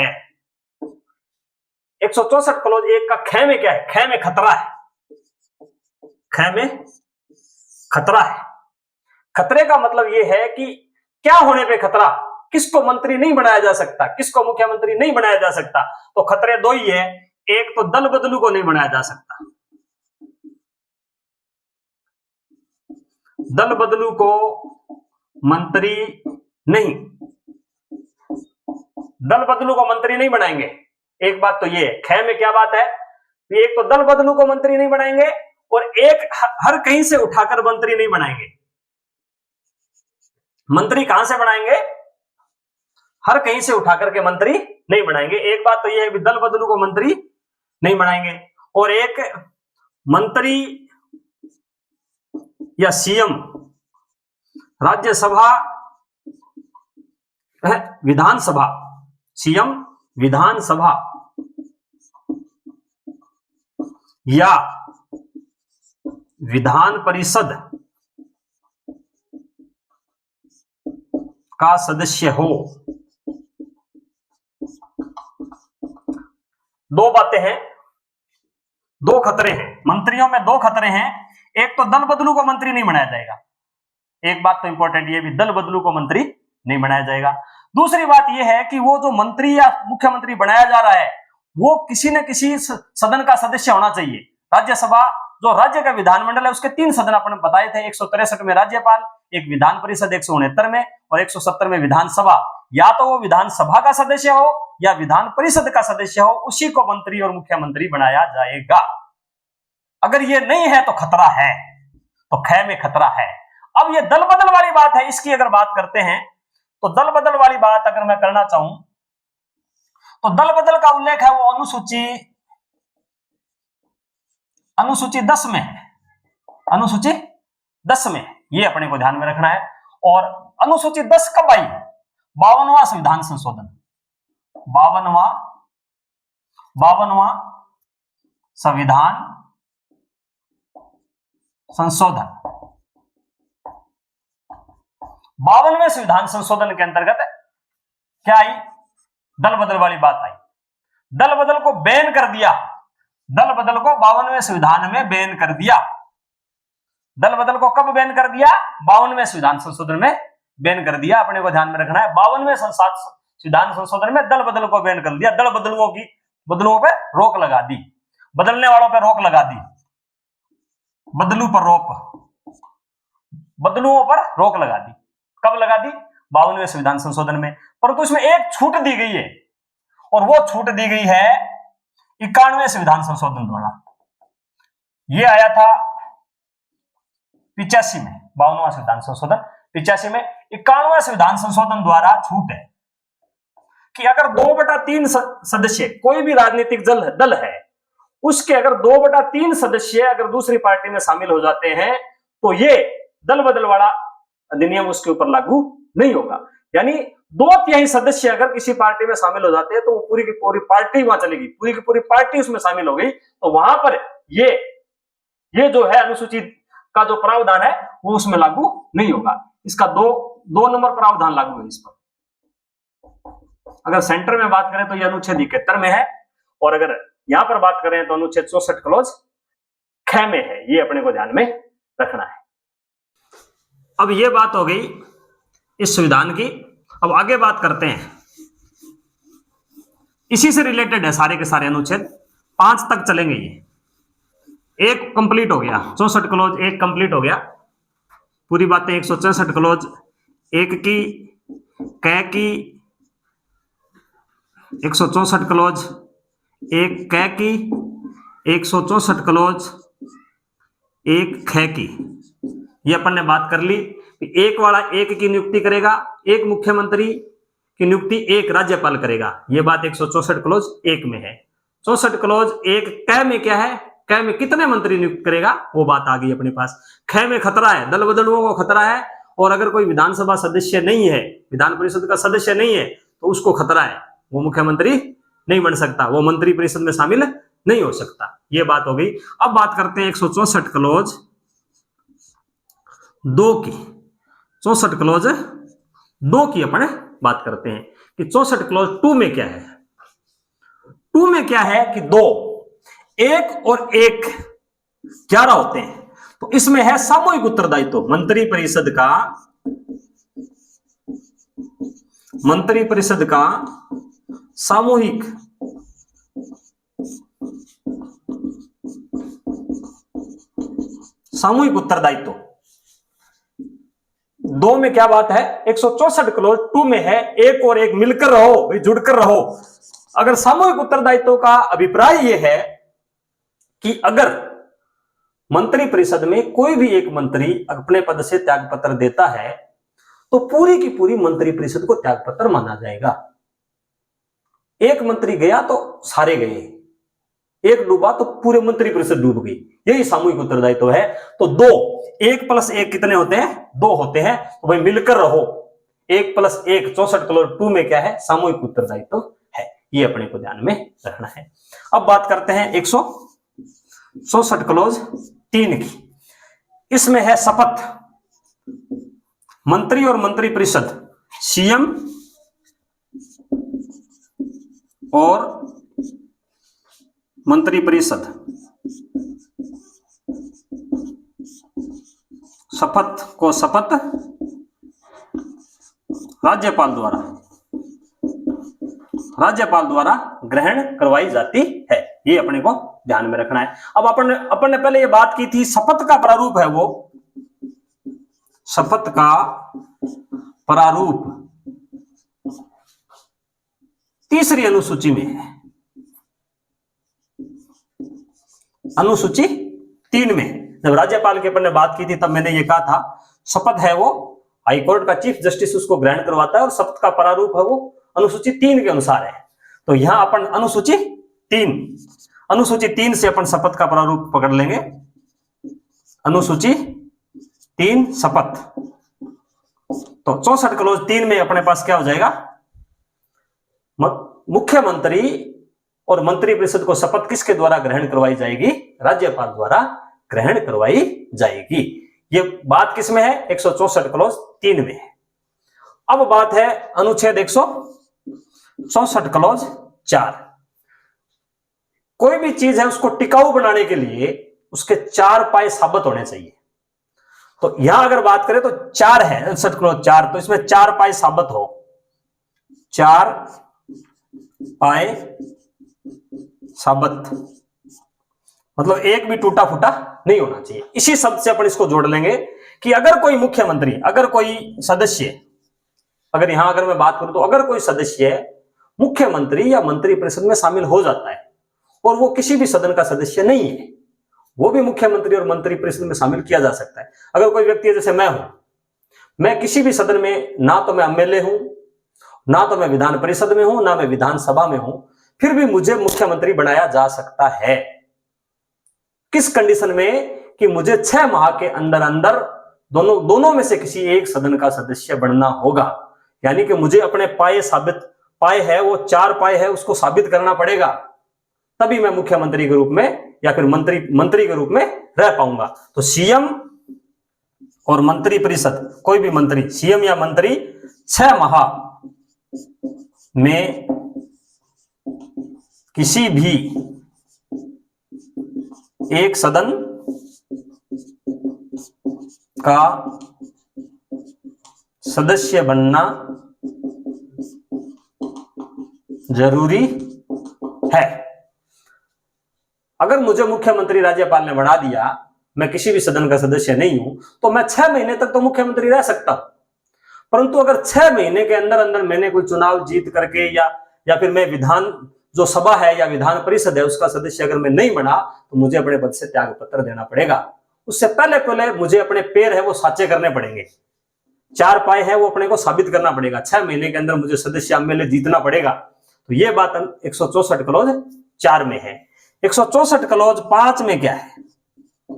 164 क्लॉज 1 का ख में क्या है? ख में खतरा है, ख में खतरा है। खतरे का मतलब यह है कि क्या होने पे खतरा, किसको मंत्री नहीं बनाया जा सकता, किसको मुख्यमंत्री नहीं बनाया जा सकता। तो खतरे दो ही है, एक तो दल बदलू को नहीं बनाया जा सकता, दल बदलू को मंत्री नहीं, दल बदलू को मंत्री नहीं बनाएंगे। एक बात तो ये है। ख में क्या बात है? एक तो दल बदलू को मंत्री नहीं बनाएंगे और एक हर कहीं से उठाकर मंत्री नहीं बनाएंगे। मंत्री कहां से बनाएंगे? हर कहीं से उठाकर के मंत्री नहीं बनाएंगे। एक बात तो यह है कि दल बदलू को मंत्री नहीं बनाएंगे और एक मंत्री या सीएम राज्यसभा विधानसभा, सीएम विधानसभा या विधान परिषद का सदस्य हो। दो बातें हैं, दो खतरे हैं मंत्रियों में, दो खतरे हैं। एक तो दल बदलू को मंत्री नहीं बनाया जाएगा, एक बात तो इंपॉर्टेंट ये भी, दल बदलू को मंत्री नहीं बनाया जाएगा। दूसरी बात यह है कि वो जो मंत्री या मुख्यमंत्री बनाया जा रहा है वो किसी न किसी सदन का सदस्य होना चाहिए। राज्यसभा जो राज्य का विधानमंडल है उसके 3 सदन अपने बताए थे, 163 में राज्यपाल, एक विधान परिषद 169 में और 170 में विधानसभा। या तो वो विधानसभा का सदस्य हो या विधान परिषद का सदस्य हो, उसी को मंत्री और मुख्यमंत्री बनाया जाएगा। अगर ये नहीं है तो खतरा है, तो ख में खतरा है। अब ये दल बदल वाली बात है, इसकी अगर बात करते हैं तो दल बदल वाली बात अगर मैं करना चाहूं तो दल बदल का उल्लेख है वो अनुसूची 10 में है, अनुसूची 10 में, ये अपने को ध्यान में रखना है। और अनुसूची 10 कब आई? 52वां संविधान संशोधन, 52वां संविधान संशोधन, 52वें संविधान संशोधन के अंतर्गत क्या आई? दल बदल वाली बात आई। दल बदल को बैन कर दिया, दल बदल को 52वें संविधान में बैन कर दिया। दल बदल को कब बैन कर दिया? 52वें संविधान संशोधन में बैन कर दिया। अपने को ध्यान में रखना है, 52वें संविधान संशोधन में दल बदल को बैन कर दिया। दल बदलुओं पर रोक लगा दी, बदलने वालों पर रोक लगा दी, बदलुओं पर रोक लगा दी। कब लगा दी? 52वें संविधान संशोधन में। परंतु इसमें एक छूट दी गई है और वो छूट दी गई है 91वें संविधान संशोधन द्वारा। ये आया था 85 में, 52वां संविधान संशोधन 85 में। 91वां संविधान संशोधन द्वारा छूट है कि अगर 2/3 सदस्य कोई भी राजनीतिक दल है, उसके अगर 2/3 सदस्य अगर दूसरी पार्टी में शामिल हो जाते हैं तो ये दल बदल वाला अधिनियम उसके ऊपर लागू नहीं होगा। यानी 2/3 सदस्य अगर किसी पार्टी में शामिल हो जाते हैं तो वो पूरी की पूरी पार्टी वहां चलेगी, पूरी की पूरी पार्टी उसमें शामिल हो गई, तो वहां पर ये जो है अनुसूची का जो प्रावधान है वो उसमें लागू नहीं होगा। इसका दो नंबर प्रावधान लागू है इस पर। अगर सेंटर में बात करें तो ये अनुच्छेद 71 में है और अगर यहां पर बात करें तो अनुच्छेद 64 क्लॉज ख में है। ये अपने को ध्यान में रखना है। अब ये बात हो गई इस संविधान की। अब आगे बात करते हैं, इसी से रिलेटेड है सारे के सारे अनुच्छेद, 5 तक चलेंगे। ये एक कंप्लीट हो गया, 64 क्लॉज एक कंप्लीट हो गया, पूरी बातें 164 क्लॉज एक की, क की, 164 क्लॉज एक कै की, 164 क्लोज, एक ख की। ये अपन ने बात कर ली। एक वाला एक की नियुक्ति करेगा, एक मुख्यमंत्री की नियुक्ति एक राज्यपाल करेगा। ये बात 164 क्लोज एक में है। 64 क्लोज एक कै में क्या है, कै में कितने मंत्री नियुक्त करेगा, वो बात आ गई अपने पास। ख में खतरा है, दल बदलुओं को खतरा है, और अगर कोई विधानसभा सदस्य नहीं है, विधान परिषद का सदस्य नहीं है, तो उसको खतरा है, वो मुख्यमंत्री नहीं बन सकता, वो मंत्री परिषद में शामिल नहीं हो सकता। ये बात हो गई। अब बात करते हैं 164 क्लोज दो की। 64 क्लोज दो की अपन बात करते हैं कि 64 क्लोज टू में क्या है। टू में क्या है कि दो, एक और एक 11 होते हैं। तो इसमें है सामूहिक उत्तरदायित्व। मंत्री परिषद का सामूहिक उत्तरदायित्व। दो में क्या बात है, 164 क्लोज टू में है एक और एक मिलकर रहो, भाई जुड़कर रहो। अगर सामूहिक उत्तरदायित्व का अभिप्राय यह है कि अगर मंत्री परिषद में कोई भी एक मंत्री अपने पद से त्यागपत्र देता है, तो पूरी की पूरी मंत्री परिषद को त्यागपत्र माना जाएगा। एक मंत्री गया तो सारे गए, एक डूबा तो पूरे मंत्री परिषद डूब गई। यही सामूहिक उत्तरदायित्व है। तो दो, एक प्लस एक कितने होते हैं, दो होते हैं। तो भाई मिलकर रहो, एक प्लस एक 64 क्लोज टू में क्या है, सामूहिक उत्तरदायित्व है। ये अपने को ध्यान में रखना है। अब बात करते हैं 164 क्लोज तीन की। इसमें है शपथ। मंत्री और मंत्री परिषद, सीएम और मंत्री परिषद शपथ राज्यपाल द्वारा ग्रहण करवाई जाती है। ये अपने को ध्यान में रखना है। अब अपन ने पहले ये बात की थी, शपथ का प्रारूप है वो, शपथ का प्रारूप तीसरी अनुसूची में है, अनुसूची 3 में। जब राज्यपाल की अपन ने बात की थी तब मैंने ये कहा था, शपथ है वो हाईकोर्ट का चीफ जस्टिस उसको ग्रहण करवाता है, और शपथ का प्रारूप है वो अनुसूची 3 के अनुसार है। तो यहां अपन अनुसूची 3 से अपन शपथ का प्रारूप पकड़ लेंगे। अनुसूची 3 शपथ। तो 64 क्लोज 3 में अपने पास क्या हो जाएगा, मुख्यमंत्री और मंत्री परिषद को शपथ किसके द्वारा ग्रहण करवाई जाएगी, राज्यपाल द्वारा ग्रहण करवाई जाएगी। ये बात किसमें है, 164 क्लोज 3 में है। अब बात है अनुच्छेद 164 क्लोज 4। कोई भी चीज है उसको टिकाऊ बनाने के लिए उसके 4 पाए साबित होने चाहिए। तो यहां अगर बात करें तो 4 है, 64 क्लोज 4, तो इसमें 4 पाए साबित हो, 4 पाए साबित, मतलब एक भी टूटा फूटा नहीं होना चाहिए। इसी शब्द से अपन इसको जोड़ लेंगे कि अगर कोई मुख्यमंत्री, अगर कोई सदस्य, अगर यहां अगर मैं बात करूं तो अगर कोई सदस्य मुख्यमंत्री या मंत्री परिषद में शामिल हो जाता है और वो किसी भी सदन का सदस्य नहीं है, वो भी मुख्यमंत्री और मंत्री परिषद में शामिल किया जा सकता है। अगर कोई व्यक्ति है, जैसे मैं हूं, मैं किसी भी सदन में, ना तो मैं एमएलए हूं, ना तो मैं विधान परिषद में हूं, ना मैं विधानसभा में हूं, फिर भी मुझे मुख्यमंत्री बनाया जा सकता है। किस कंडीशन में, कि मुझे 6 माह के अंदर अंदर दोनों में से किसी एक सदन का सदस्य बनना होगा। यानी कि मुझे अपने पाए है वो 4 पाए है उसको साबित करना पड़ेगा, तभी मैं मुख्यमंत्री के रूप में या फिर मंत्री के रूप में रह पाऊंगा। तो सीएम और मंत्री परिषद, कोई भी मंत्री, सीएम या मंत्री 6 माह में किसी भी एक सदन का सदस्य बनना जरूरी है। अगर मुझे मुख्यमंत्री राज्यपाल ने बना दिया, मैं किसी भी सदन का सदस्य नहीं हूं, तो मैं 6 महीने तक तो मुख्यमंत्री रह सकता हूं। परंतु अगर 6 महीने के अंदर अंदर मैंने कोई चुनाव जीत करके या फिर मैं जो सभा है या विधान परिषद है उसका सदस्य अगर मैं नहीं बना तो मुझे अपने पद से त्याग पत्र देना पड़ेगा। उससे पहले पहले मुझे अपने पैर है वो साचे करने पड़ेंगे, 4 पाए है वो अपने को साबित करना पड़ेगा, 6 महीने के अंदर मुझे सदस्य एमएलए जीतना पड़ेगा। तो ये बात 164 क्लॉज 4 में है। 164 क्लॉज 5 में क्या है?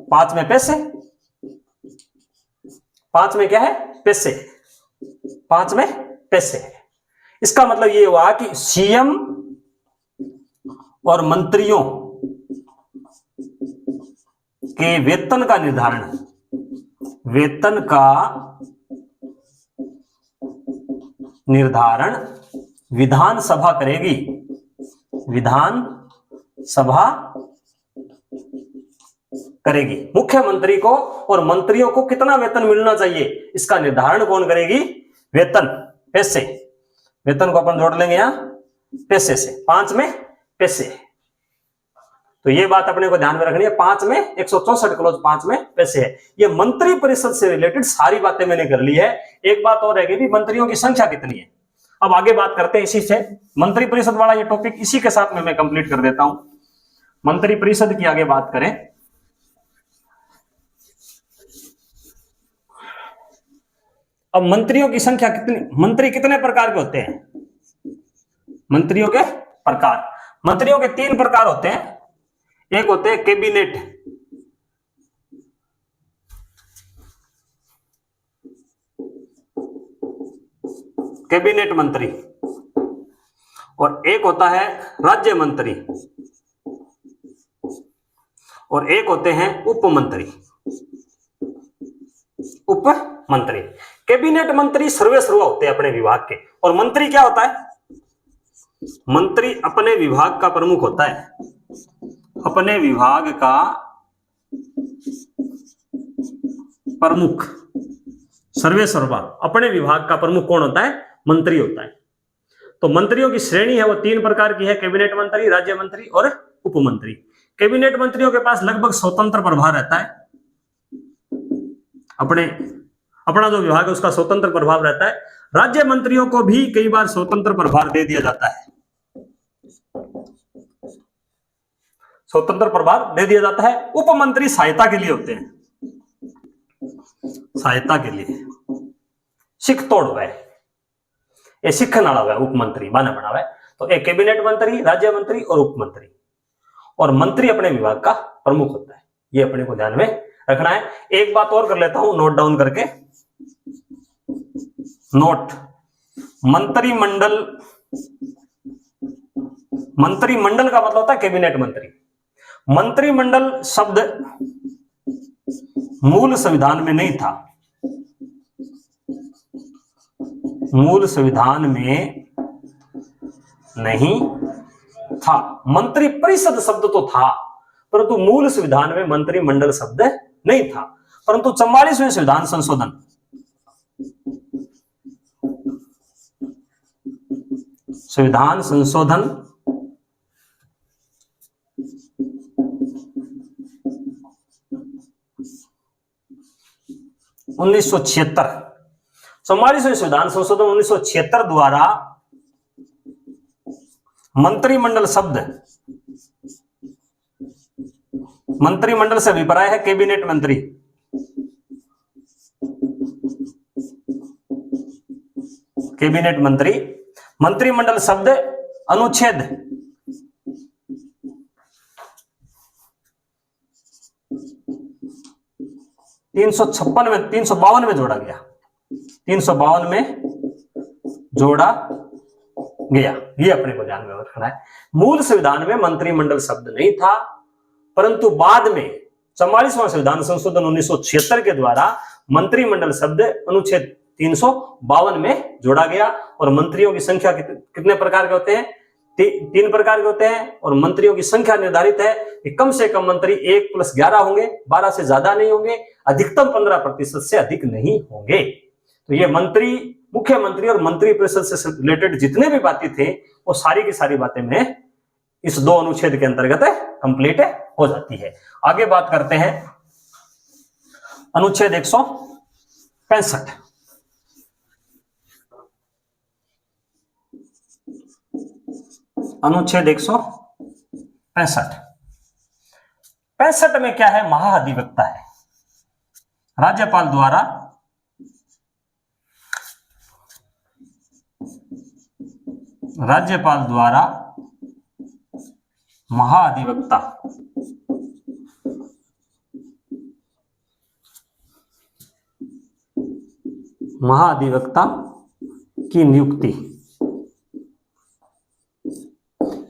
5 में पैसे, 5 में क्या है? पैसे, 5 में पैसे है। इसका मतलब ये हुआ कि सीएम और मंत्रियों के वेतन का निर्धारण, वेतन का निर्धारण विधानसभा करेगी, विधानसभा करेगी। मुख्यमंत्री को और मंत्रियों को कितना वेतन मिलना चाहिए इसका निर्धारण कौन करेगी? वेतन, पैसे। वेतन को अपन जोड़ लेंगे यहां पैसे से, 5 में पैसे। तो ये बात अपने को ध्यान में रखनी है, 5 में 164 क्लॉज 5 में पैसे है। ये मंत्री परिषद से रिलेटेड सारी बातें मैंने कर ली है। एक बात और है कि मंत्रियों की संख्या कितनी है। अब आगे बात करते हैं इसी से, मंत्री परिषद वाला ये टॉपिक इसी के साथ में मैं कंप्लीट कर देता हूं। मंत्री परिषद की आगे बात करें, अब मंत्रियों की संख्या कितनी, मंत्री कितने प्रकार के होते हैं? मंत्रियों के प्रकार, मंत्रियों के 3 प्रकार होते हैं। एक होते हैं कैबिनेट, कैबिनेट मंत्री, और एक होता है राज्य मंत्री, और एक होते हैं उप मंत्री। उप मंत्री, कैबिनेट मंत्री सर्वेसर्वा होते हैं अपने विभाग के, और मंत्री क्या होता है? मंत्री अपने विभाग का प्रमुख होता है, अपने विभाग का प्रमुख। सर्वेसर्वा अपने विभाग का प्रमुख कौन होता है? मंत्री होता है। तो मंत्रियों की श्रेणी है वो 3 प्रकार की है, कैबिनेट मंत्री, राज्य मंत्री और उप मंत्री। कैबिनेट मंत्रियों के पास लगभग स्वतंत्र प्रभार रहता है, अपना जो विभाग है उसका स्वतंत्र प्रभाव रहता है। राज्य मंत्रियों को भी कई बार स्वतंत्र प्रभार दे दिया जाता है, स्वतंत्र प्रभार दे दिया जाता है। उप मंत्री सहायता के लिए होते हैं, सहायता के लिए, सिख तोड़ हुआ है, ये सीखने वाला हुआ है उप मंत्री बना बना हुआ है। तो एक कैबिनेट मंत्री, राज्य मंत्री और उप मंत्री, और मंत्री अपने विभाग का प्रमुख होता है। ये अपने को ध्यान में रखना है। एक बात और कर लेता हूं नोट डाउन करके, नोट, मंत्रिमंडल, मंत्रिमंडल का मतलब होता है कैबिनेट मंत्री। मंत्रिमंडल शब्द मूल संविधान में नहीं था, मूल संविधान में नहीं था। मंत्री परिषद शब्द तो था, परंतु मूल संविधान में मंत्रिमंडल शब्द नहीं था। परंतु 44वें संविधान संशोधन, संविधान संशोधन 1976, 44वें संविधान संशोधन 1976 द्वारा मंत्रिमंडल शब्द, मंत्रिमंडल से अभिप्राय है कैबिनेट मंत्री, कैबिनेट मंत्री। मंत्रिमंडल शब्द अनुच्छेद 356 में 352 में जोड़ा गया, 352 में जोड़ा गया। ये अपने को ध्यान में रखना है। मूल संविधान में मंत्रिमंडल शब्द नहीं था, परंतु बाद में 44वां संविधान संशोधन 1976 के द्वारा मंत्रिमंडल शब्द अनुच्छेद 352 में जोड़ा गया। और मंत्रियों की संख्या कितने प्रकार के होते हैं? 3 प्रकार के होते हैं। और मंत्रियों की संख्या निर्धारित है कि कम से कम मंत्री 1 + 11 होंगे, 12 से ज्यादा नहीं होंगे, अधिकतम 15% से अधिक नहीं होंगे। तो ये मंत्री, मुख्यमंत्री और मंत्री परिषद से रिलेटेड जितने भी बातें थे वो सारी की सारी बातें में इस 2 अनुच्छेद के अंतर्गत कंप्लीट हो जाती है। आगे बात करते हैं अनुच्छेद 165। अनुच्छेद 165 में क्या है, महाधिवक्ता है। राज्यपाल द्वारा महाधिवक्ता की नियुक्ति,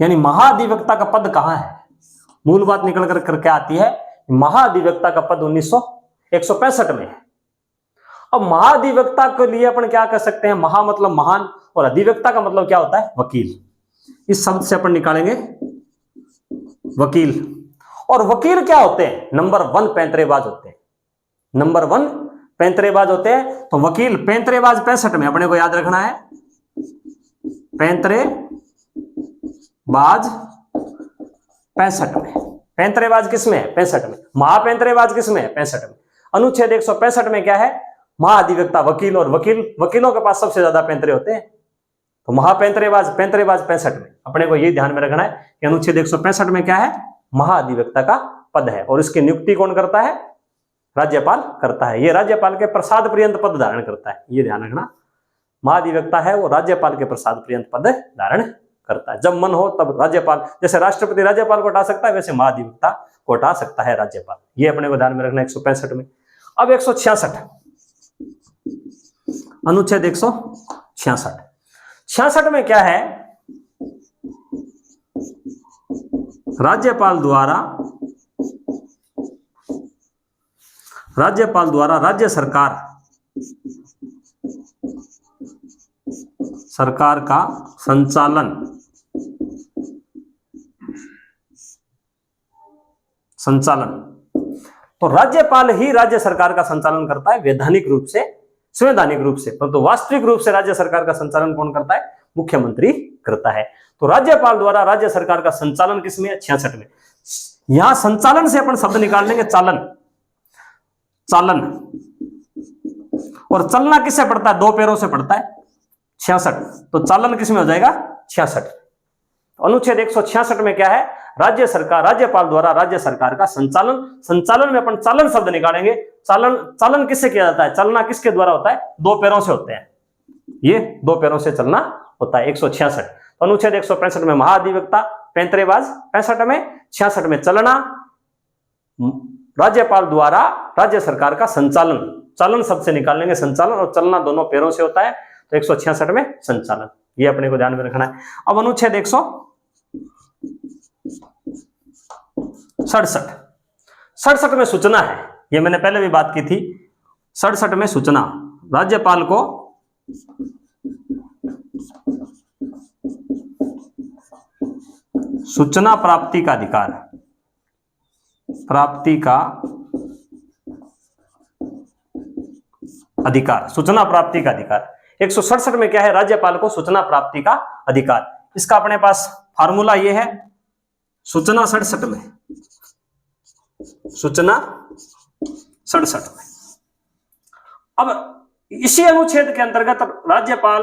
यानी महाधिवक्ता का पद कहां है, मूल बात निकल कर क्या आती है, महाधिवक्ता का पद 165 में है। अब महाधिवक्ता के लिए अपन क्या कर सकते हैं, महा मतलब महान और अधिवक्ता का मतलब क्या होता है, वकील। इस शब्द से अपन निकालेंगे वकील। और वकील क्या होते हैं, नंबर 1 पैंतरेबाज होते हैं, नंबर 1 पैंतरेबाज होते हैं। तो वकील पैंतरेबाज 65 में, अपने को याद रखना है, पैंतरेबाज 65 में। पैंतरेबाज किसमें है, 65 में। महापैंतरेबाज किसमें है, 65 में। अनुच्छेद 165 में क्या है, महाधिवक्ता वकील, और वकीलों के पास सबसे ज्यादा पैंतरे होते हैं। तो पैंतरेबाज 65 में। अपने को ये ध्यान में रखना है कि अनुच्छेद 165 में क्या है, महाधिवक्ता का पद है, और इसकी नियुक्ति कौन करता है, राज्यपाल करता है। ये राज्यपाल के प्रसाद पर्यंत पद धारण करता है, ये ध्यान रखना। महाधिवक्ता है वो राज्यपाल के प्रसाद पर्यंत पद धारण करता है। जब मन हो तब राज्यपाल, जैसे राष्ट्रपति राज्यपाल को हटा सकता है, वैसे महाधिवक्ता को हटा सकता है राज्यपाल। ये अपने को ध्यान में रखना है 165 में। अब 166, अनुच्छेद 166 में क्या है, राज्यपाल द्वारा राज्य सरकार का संचालन तो राज्यपाल ही राज्य सरकार का संचालन करता है, वैधानिक रूप से, संवैधानिक रूप से, परंतु वास्तविक रूप से राज्य सरकार का संचालन कौन करता है, मुख्यमंत्री करता है। तो राज्यपाल द्वारा राज्य सरकार का संचालन किसमें है, 66 में। यहां संचालन से अपन शब्द निकाल लेंगे चालन, और चलना किससे पड़ता है, 2 पैरों से पड़ता है, 66। तो चालन किसमें हो जाएगा, 66। अनुच्छेद 166 में क्या है, राज्यपाल द्वारा राज्य सरकार का संचालन में अपन चालन शब्द निकालेंगे। चालन किससे किया जाता है, चलना किसके द्वारा होता है, 2 पैरों से होते हैं, ये 2 पैरों से चलना होता है। 166। तो अनुच्छेद 165 में महाधिवक्ता, पैंतरेबाज 65 में, 66 में चलना, राज्यपाल द्वारा राज्य सरकार का चालन शब्द से निकाल लेंगे संचालन, और चलना दोनों पैरों से होता है। तो 166 में संचालन, ये अपने को ध्यान में रखना है। अब अनुच्छेद 167 में सूचना है, ये मैंने पहले भी बात की थी। 67 में सूचना, राज्यपाल को सूचना प्राप्ति का अधिकार, सूचना प्राप्ति का अधिकार। 167 में क्या है, राज्यपाल को सूचना प्राप्ति का अधिकार। इसका अपने पास फार्मूला ये है, सूचना 67 में, सूचना 67 में। अब इसी अनुच्छेद के अंतर्गत राज्यपाल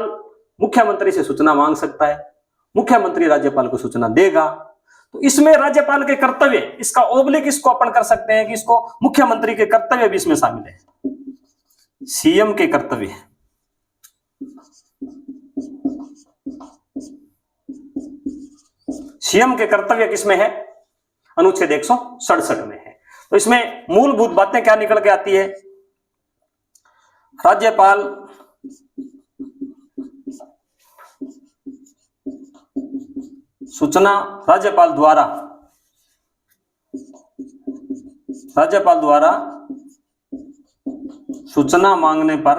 मुख्यमंत्री से सूचना मांग सकता है, मुख्यमंत्री राज्यपाल को सूचना देगा। तो इसमें राज्यपाल के कर्तव्य, इसका ओब्लिक इसको अपन कर सकते हैं कि इसको मुख्यमंत्री के कर्तव्य भी इसमें शामिल है, सीएम के कर्तव्य। सीएम के कर्तव्य किसमें है, अनुच्छेद 167 में है। तो इसमें मूलभूत बातें क्या निकल के आती है, राज्यपाल सूचना, राज्यपाल द्वारा सूचना मांगने पर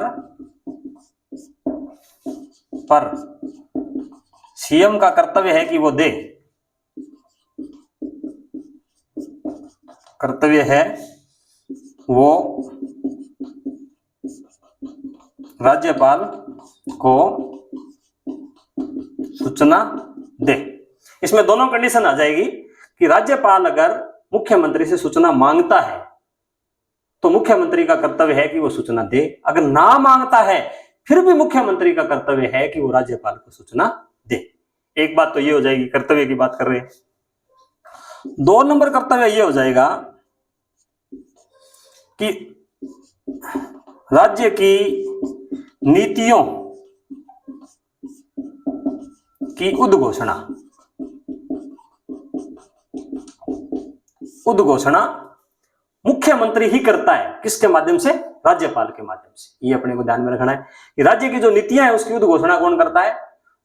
सीएम का कर्तव्य है कि वो दे, कर्तव्य है वो राज्यपाल को सूचना दे। इसमें दोनों कंडीशन आ जाएगी कि राज्यपाल अगर मुख्यमंत्री से सूचना मांगता है तो मुख्यमंत्री का कर्तव्य है कि वो सूचना दे, अगर ना मांगता है फिर भी मुख्यमंत्री का कर्तव्य है कि वो राज्यपाल को सूचना दे। एक बात तो ये हो जाएगी, कर्तव्य की बात कर रहे हैं। 2 नंबर कर्तव्य ये हो जाएगा कि राज्य की नीतियों की उद्घोषणा मुख्यमंत्री ही करता है। किसके माध्यम से? राज्यपाल के माध्यम से। ये अपने को ध्यान में रखना है कि राज्य की जो नीतियां है उसकी उद्घोषणा कौन करता है?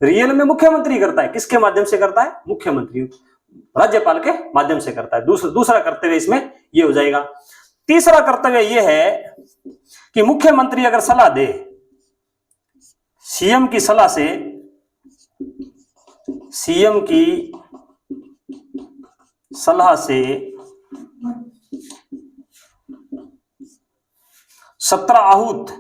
रियल में मुख्यमंत्री करता है। किसके माध्यम से करता है? मुख्यमंत्री, राज्यपाल के माध्यम से करता है। दूसरा कर्तव्य इसमें ये हो जाएगा। तीसरा कर्तव्य ये है कि मुख्यमंत्री अगर सलाह दे, सीएम की सलाह से, सीएम की सलाह से 17 आहूत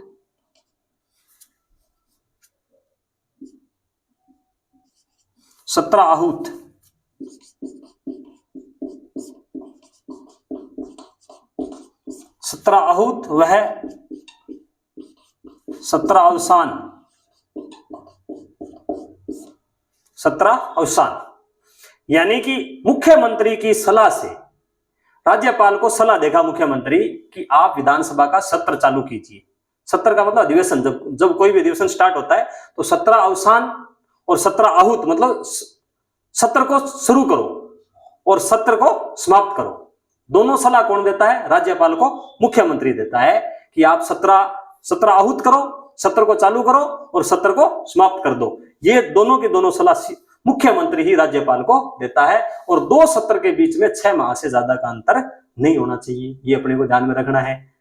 वह 17 अवसान, 17 अवसान, यानी कि मुख्यमंत्री की सलाह से राज्यपाल को सलाह देगा मुख्यमंत्री कि आप विधानसभा का सत्र चालू कीजिए। सत्र का मतलब अधिवेशन, जब कोई भी अधिवेशन स्टार्ट होता है तो 17 अवसान और 17 आहूत मतलब सत्र को शुरू करो और सत्र को समाप्त करो। दोनों सलाह कौन देता है? राज्यपाल को मुख्यमंत्री देता है कि आप 17 आहूत करो, सत्र को चालू करो और सत्र को समाप्त कर दो। ये दोनों की दोनों सलाह मुख्यमंत्री ही राज्यपाल को देता है और 2 सत्र के बीच में 6 माह से ज्यादा का अंतर नहीं होना चाहिए। ये अपने को ध्यान में रखना है।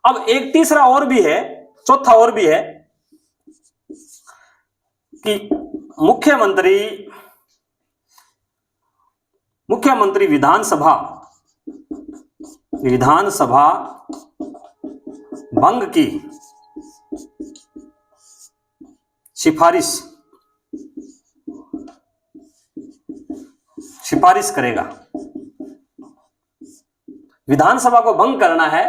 अब एक तीसरा और भी है, चौथा और भी है कि मुख्यमंत्री विधानसभा भंग की सिफारिश करेगा। विधानसभा को भंग करना है,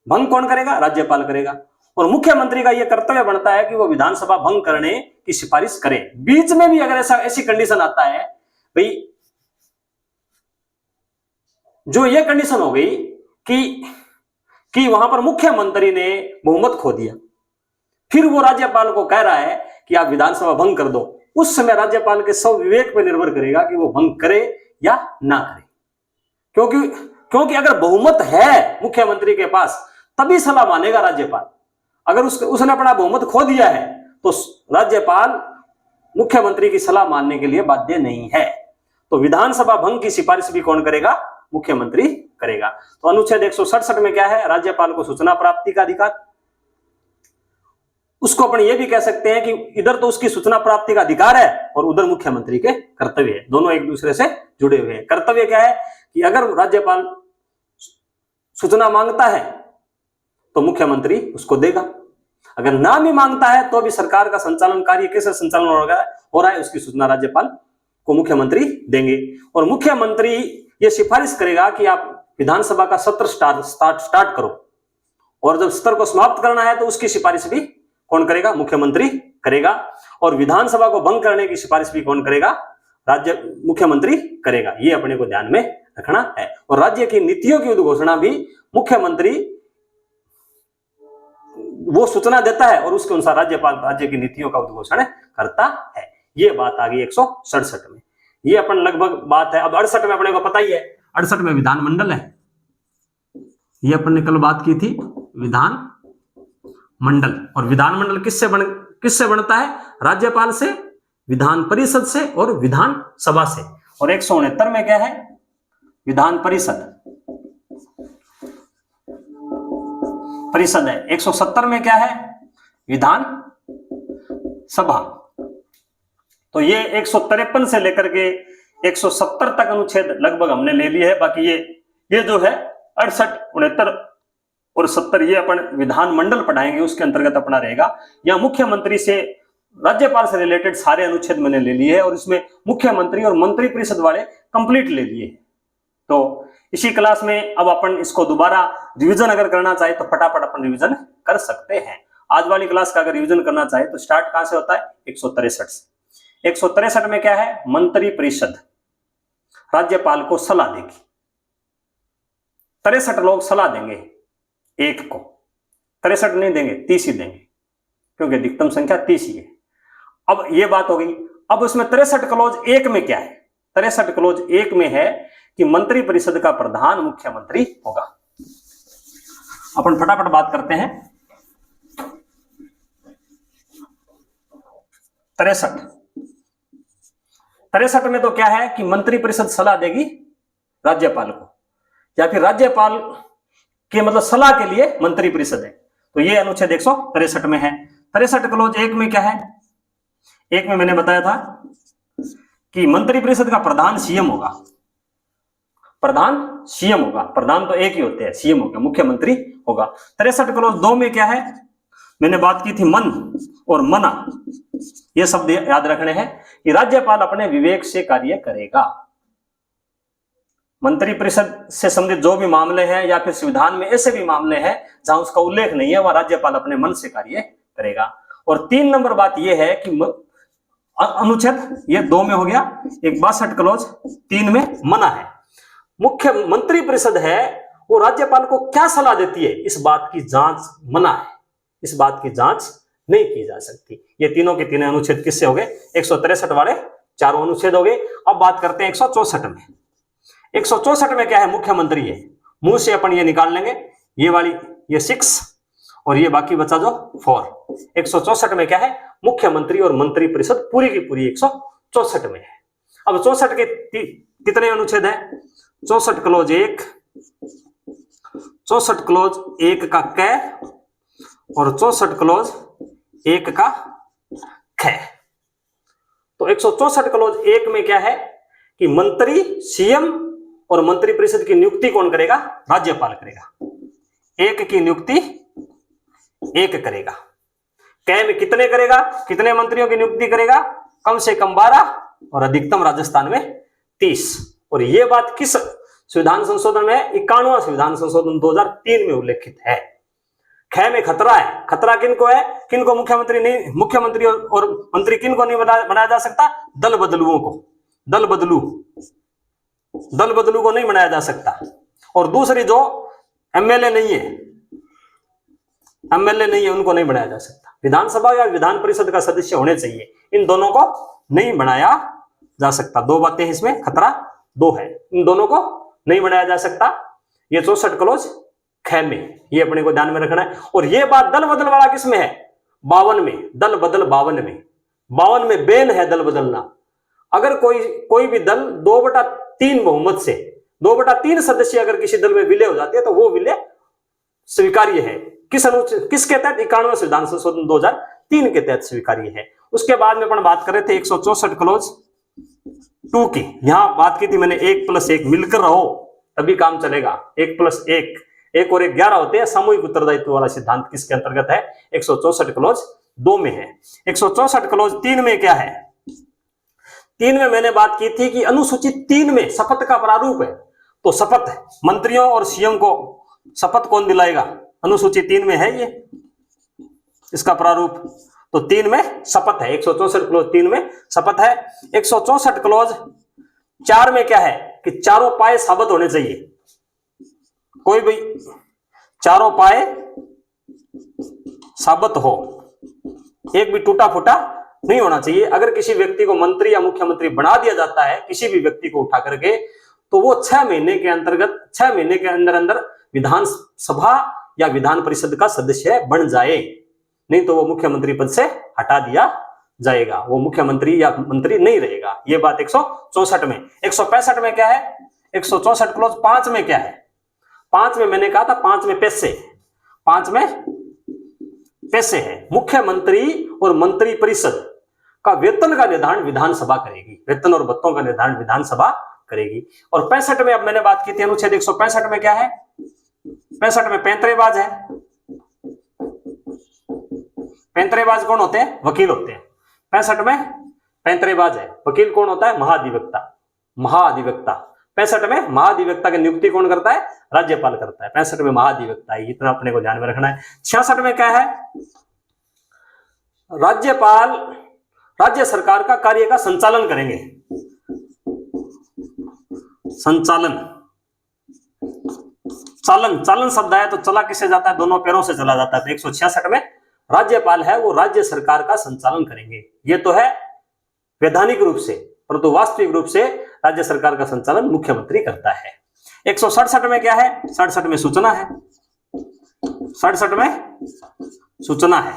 भंग कौन करेगा? राज्यपाल करेगा। और मुख्यमंत्री का यह कर्तव्य बनता है कि वो विधानसभा भंग करने की सिफारिश करे। बीच में भी अगर ऐसी कंडीशन आता है भाई, जो ये कंडीशन हो गई कि वहां पर मुख्यमंत्री ने बहुमत खो दिया, फिर वो राज्यपाल को कह रहा है कि आप विधानसभा भंग कर दो, उस समय राज्यपाल के स्वविवेक पर निर्भर करेगा कि वो भंग करे या ना करे। क्योंकि अगर बहुमत है मुख्यमंत्री के पास तभी सलाह मानेगा राज्यपाल। अगर उसने अपना बहुमत खो दिया है तो राज्यपाल मुख्यमंत्री की सलाह मानने के लिए बाध्य नहीं है। तो विधानसभा भंग की सिफारिश भी कौन करेगा? मुख्यमंत्री करेगा। तो अनुच्छेद 167 में क्या है? राज्यपाल को सूचना प्राप्ति का अधिकार। उसको अपन ये भी कह सकते हैं कि इधर तो उसकी सूचना प्राप्ति का अधिकार है और उधर मुख्यमंत्री के कर्तव्य है। दोनों एक दूसरे से जुड़े हुए हैं। कर्तव्य क्या है कि अगर राज्यपाल सूचना मांगता है तो मुख्यमंत्री उसको देगा, अगर ना भी मांगता है तो भी सरकार का संचालन कार्य कैसे संचालन हो रहा है उसकी सूचना राज्यपाल को मुख्यमंत्री देंगे। और मुख्यमंत्री ये सिफारिश करेगा कि आप विधानसभा का सत्र स्टार्ट करो, और जब सत्र को समाप्त करना है तो उसकी सिफारिश भी कौन करेगा? मुख्यमंत्री करेगा। और विधानसभा को भंग करने की सिफारिश भी कौन करेगा? मुख्यमंत्री करेगा। ये अपने को ध्यान में रखना है। और राज्य की नीतियों की उद्घोषणा भी मुख्यमंत्री वो सूचना देता है और उसके अनुसार राज्यपाल राज्य की नीतियों का उद्घोषण करता है। ये बात आ गई 167 में। ये अपन लगभग बात है। अब 68 में अपने को पता ही है, 68 में विधानमंडल है। ये अपन ने कल बात की थी, विधानमंडल। और विधानमंडल किससे बनता है? राज्यपाल से, विधान परिषद से और विधानसभा से। और 169 में क्या है? विधान परिषद है। 170 में क्या है? विधान सभा। तो ये 153 से लेकर के 170 तक अनुच्छेद लगभग हमने ले लिए है। बाकी ये जो है 68, 69 और 70 ये अपन विधानमंडल पढ़ाएंगे, उसके अंतर्गत अपना रहेगा। या मुख्यमंत्री से, राज्यपाल से रिलेटेड सारे अनुच्छेद मैंने ले लिए हैं और इसमें मुख्यमंत्री और मंत्री परिषद वाले कंप्लीट ले लिए हैं। तो इसी क्लास में अब अपन इसको दोबारा रिवीजन अगर करना चाहे तो फटाफट अपन रिवीजन कर सकते हैं। आज वाली क्लास का अगर रिवीजन करना चाहे तो स्टार्ट कहां से होता है? 163 से। 163 में क्या है, मंत्री परिषद राज्यपाल को सलाह देगी। 63 लोग सलाह देंगे एक को, 63 नहीं देंगे, 30 ही देंगे, क्योंकि अधिकतम संख्या 30 ही है। अब ये बात हो गई। अब उसमें 63 क्लोज 1 में क्या है, 63 क्लोज 1 में है कि मंत्री परिषद का प्रधान मुख्यमंत्री होगा। अपन फटाफट बात करते हैं। 63 में तो क्या है कि मंत्री परिषद सलाह देगी राज्यपाल को, या फिर राज्यपाल के मतलब सलाह के लिए मंत्री परिषद है। तो ये अनुच्छेद 163 में है। 63 क्लोज 1 में क्या है, एक में मैंने बताया था कि मंत्री परिषद का प्रधान सीएम होगा। प्रधान सीएम होगा, प्रधान तो एक ही होते हैं, सीएम होगा, मुख्यमंत्री होगा। 63 क्लोज 2 में क्या है, मैंने बात की थी मन और मना, ये शब्द याद रखने हैं कि राज्यपाल अपने विवेक से कार्य करेगा। मंत्री परिषद से संबंधित जो भी मामले हैं या फिर संविधान में ऐसे भी मामले हैं जहां उसका उल्लेख नहीं है, वह राज्यपाल अपने मन से कार्य करेगा। और 3 नंबर बात यह है कि अनुच्छेद ये 2 में हो गया, एक 62 क्लोज 3 में मना है। मुख्य मंत्री परिषद है वो राज्यपाल को क्या सलाह देती है, इस बात की जांच मना है, इस बात की जांच नहीं की जा सकती। ये तीनों के तीनों अनुच्छेद किससे हो गए, 163 वाले चारों अनुच्छेद हो गए। अब बात करते हैं 164 में। 164 में क्या है, मुख्यमंत्री है, मुंह से अपन ये निकाल लेंगे, ये वाली ये 6 और ये बाकी बचा जो 4। 164 में क्या है, मुख्यमंत्री और मंत्री परिषद पूरी की पूरी 164 में है। अब 64 के कितने अनुच्छेद है, 64 क्लोज 1, 64 क्लोज 1 का क और 64 क्लोज 1 का ख। तो 164 क्लोज 1 में क्या है कि मंत्री सीएम और मंत्री परिषद की नियुक्ति कौन करेगा, राज्यपाल करेगा। एक की नियुक्ति एक करेगा। कै में कितने करेगा, कितने मंत्रियों की नियुक्ति करेगा, कम से कम 12 और अधिकतम राजस्थान में 30। और यह बात किस संविधान संशोधन में, 51वां संविधान संशोधन 2003 में उल्लेखित है। ख में खतरा है, खतरा किनको है, किनको मुख्यमंत्री नहीं, मुख्यमंत्री और मंत्री किनको नहीं बनाया जा सकता, दल बदलुओं को, दल बदलू को नहीं बनाया जा सकता। और दूसरी जो एमएलए नहीं है, एमएलए नहीं है, उनको नहीं बनाया जा सकता। विधानसभा या विधान परिषद का सदस्य होने चाहिए, इन दोनों को नहीं बनाया जा सकता। 2 बातें इसमें खतरा 2 है, इन दोनों को नहीं बनाया जा सकता। ये 64 क्लोज ख में, ये अपने को ध्यान में रखना है। और ये बात दल बदल वाला किसमें है, 52 में, दल बदल 52 में, 52 में बैन है दल बदलना। अगर कोई भी दल 2/3 बहुमत से 2/3 सदस्य अगर किसी दल में विलय हो जाते हैं तो वो विलय स्वीकार्य है। किसके तहत, 51वां संविधान संशोधन 2003 के तहत स्वीकार्य है। उसके बाद में अपन बात कर रहे थे 164 क्लोज 2 की। यहां बात की थी मैंने 1+1 मिलकर रहो तभी काम चलेगा। 1+1, 1 और 1 11 होते हैं। सामूहिक उत्तरदायित्व वाला सिद्धांत किसके अंतर्गत है, 164 क्लोज 2 में है। 164 क्लोज 3 में क्या है, 3 में मैंने बात की थी कि अनुसूचित 3 में शपथ का प्रारूप है। तो शपथ मंत्रियों और सीएम को शपथ कौन दिलाएगा, अनुसूचित 3 में है ये इसका प्रारूप। तो 3 में शपथ है, 164 क्लोज 3 में शपथ है। 164 क्लोज 4 में क्या है कि चारों पाए साबित होने चाहिए। कोई भी चारों पाए साबित हो, एक भी टूटा फूटा नहीं होना चाहिए। अगर किसी व्यक्ति को मंत्री या मुख्यमंत्री बना दिया जाता है, किसी भी व्यक्ति को उठा करके, तो वो 6 महीने के अंतर्गत, 6 महीने के अंदर अंदर विधानसभा या विधान परिषद का सदस्य बन जाए, नहीं तो वो मुख्यमंत्री पद से हटा दिया जाएगा, वो मुख्यमंत्री या मंत्री नहीं रहेगा। ये बात 164 में। 165 में क्या है, 164 क्लोज 5 में क्या है, 5 में मैंने कहा था 5 में पैसे, 5 में पैसे है। मुख्यमंत्री और मंत्री परिषद का वेतन का निर्धारण विधानसभा करेगी, वेतन और भत्तों का निर्धारण विधानसभा करेगी। और 65 में अब मैंने बात की थी अनुच्छेद 165 में क्या है, 65 में पैंतरेबाज है। पैंतरेबाज कौन होते हैं, वकील होते हैं। 65 में पैंतरेबाज है, वकील कौन होता है, महाधिवक्ता, महाधिवक्ता। 65 में महाधिवक्ता की नियुक्ति कौन करता है, राज्यपाल करता है। 65 में महाधिवक्ता है, इतना अपने को ध्यान में रखना है। 66 में क्या है, राज्य सरकार का कार्य का संचालन करेंगे। संचालन, चालन, चालन शब्द है तो चला किससे जाता है? दोनों पैरों से चला जाता है। तो 166 में राज्यपाल है वो राज्य सरकार का संचालन करेंगे। ये तो है वैधानिक रूप से, परंतु वास्तविक रूप से राज्य सरकार का संचालन मुख्यमंत्री करता है। 167 में क्या है? 67 में सूचना है। 67 में सूचना है।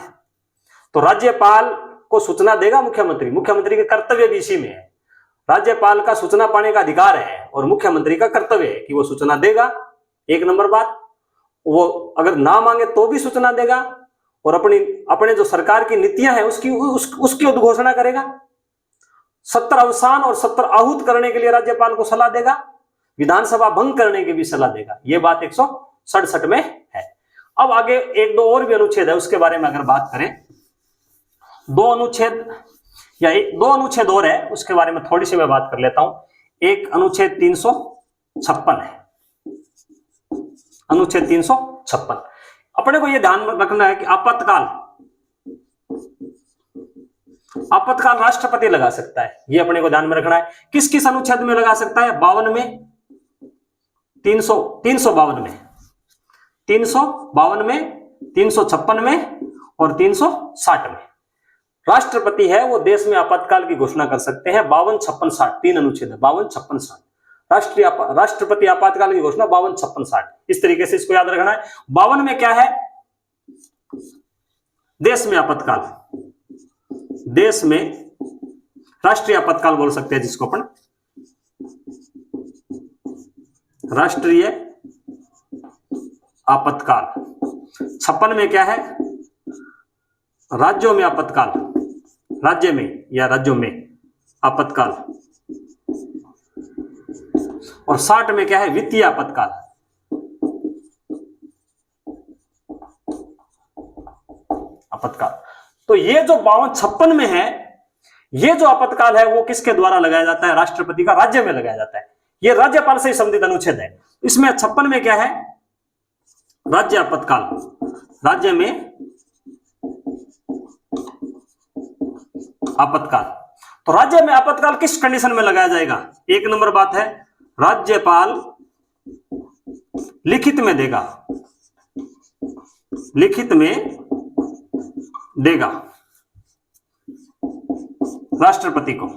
तो राज्यपाल को सूचना देगा मुख्यमंत्री। मुख्यमंत्री के कर्तव्य भी इसी में है। राज्यपाल का सूचना पाने का अधिकार है और मुख्यमंत्री का कर्तव्य है कि वो सूचना देगा। एक नंबर बात, वो अगर ना मांगे तो भी सूचना देगा और अपने जो सरकार की नीतियां हैं उसकी उद्घोषणा करेगा। सत्र अवसान और सत्र आहूत करने के लिए राज्यपाल को सलाह देगा। विधानसभा भंग करने की भी सलाह देगा। यह बात 167 में है। अब आगे एक दो और भी अनुच्छेद है, उसके बारे में अगर बात करें, दो अनुच्छेद और है, उसके बारे में थोड़ी सी मैं बात कर लेता हूं। एक अनुच्छेद 356 है। अनुच्छेद 356 अपने को यह ध्यान रखना है कि आपातकाल राष्ट्रपति लगा सकता है। यह अपने को ध्यान में रखना है। किस किस अनुच्छेद में लगा सकता है? 52 में, 352 में, 352 में, 356 में और 360 में। राष्ट्रपति है वो देश में आपातकाल की घोषणा कर सकते हैं। 52, 56, 60 तीन अनुच्छेद है। 52, 56, 60 राष्ट्रपति आपातकाल की घोषणा 52, 56, 60 इस तरीके से इसको याद रखना है। 52 में क्या है? देश में आपातकाल, देश में राष्ट्रीय आपातकाल बोल सकते हैं जिसको अपन राष्ट्रीय आपातकाल। 56 में क्या है? राज्यों में आपातकाल, राज्य में या राज्यों में आपातकाल। और 60 में क्या है? वित्तीय आपातकाल। आपातकाल। तो ये जो 52, 56 में है, ये जो आपातकाल है वो किसके द्वारा लगाया जाता है? राष्ट्रपति का राज्य में लगाया जाता है। ये राज्यपाल से संबंधित अनुच्छेद है। इसमें 56 में क्या है? राज्य आपातकाल, राज्य में आपातकाल। तो राज्य में आपातकाल किस कंडीशन में लगाया जाएगा? एक नंबर बात है, राज्यपाल लिखित में देगा, लिखित में देगा राष्ट्रपति को।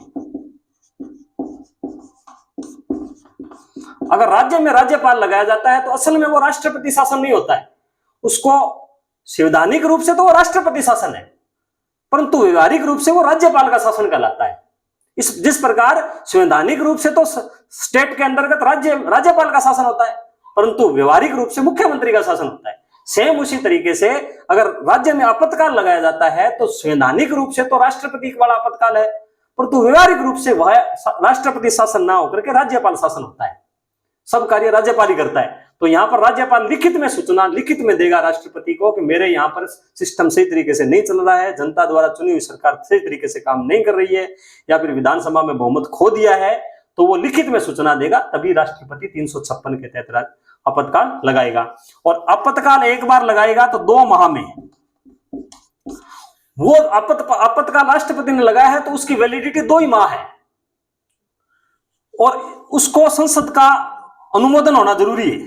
अगर राज्य में राज्यपाल लगाया जाता है तो असल में वो राष्ट्रपति शासन नहीं होता है। उसको संवैधानिक रूप से तो वो राष्ट्रपति शासन है, परंतु व्यवहारिक रूप से वो राज्यपाल का शासन कहलाता है। जिस प्रकार संवैधानिक रूप से तो स्टेट के अंतर्गत राज्यपाल का शासन होता है, परंतु व्यवहारिक रूप से मुख्यमंत्री का शासन होता है। सेम उसी तरीके से अगर राज्य में आपातकाल लगाया जाता है तो संवैधानिक रूप से तो राष्ट्रपति वाला आपातकाल है, परंतु व्यवहारिक रूप से वह राष्ट्रपति शासन ना होकर के राज्यपाल शासन होता है। सब कार्य राज्यपाल ही करता है। तो यहां पर राज्यपाल लिखित में सूचना लिखित में देगा राष्ट्रपति को कि मेरे यहां पर सिस्टम सही तरीके से नहीं चल रहा है, जनता द्वारा चुनी हुई सरकार सही तरीके से काम नहीं कर रही है, या फिर विधानसभा में बहुमत खो दिया है, तो वो लिखित में सूचना देगा। तभी राष्ट्रपति 356 के तहत आपातकाल लगाएगा। और आपातकाल एक बार लगाएगा तो 2 माह में वो आपातकाल राष्ट्रपति ने लगाया है तो उसकी वैलिडिटी 2 ही माह है, और उसको संसद का अनुमोदन होना जरूरी है।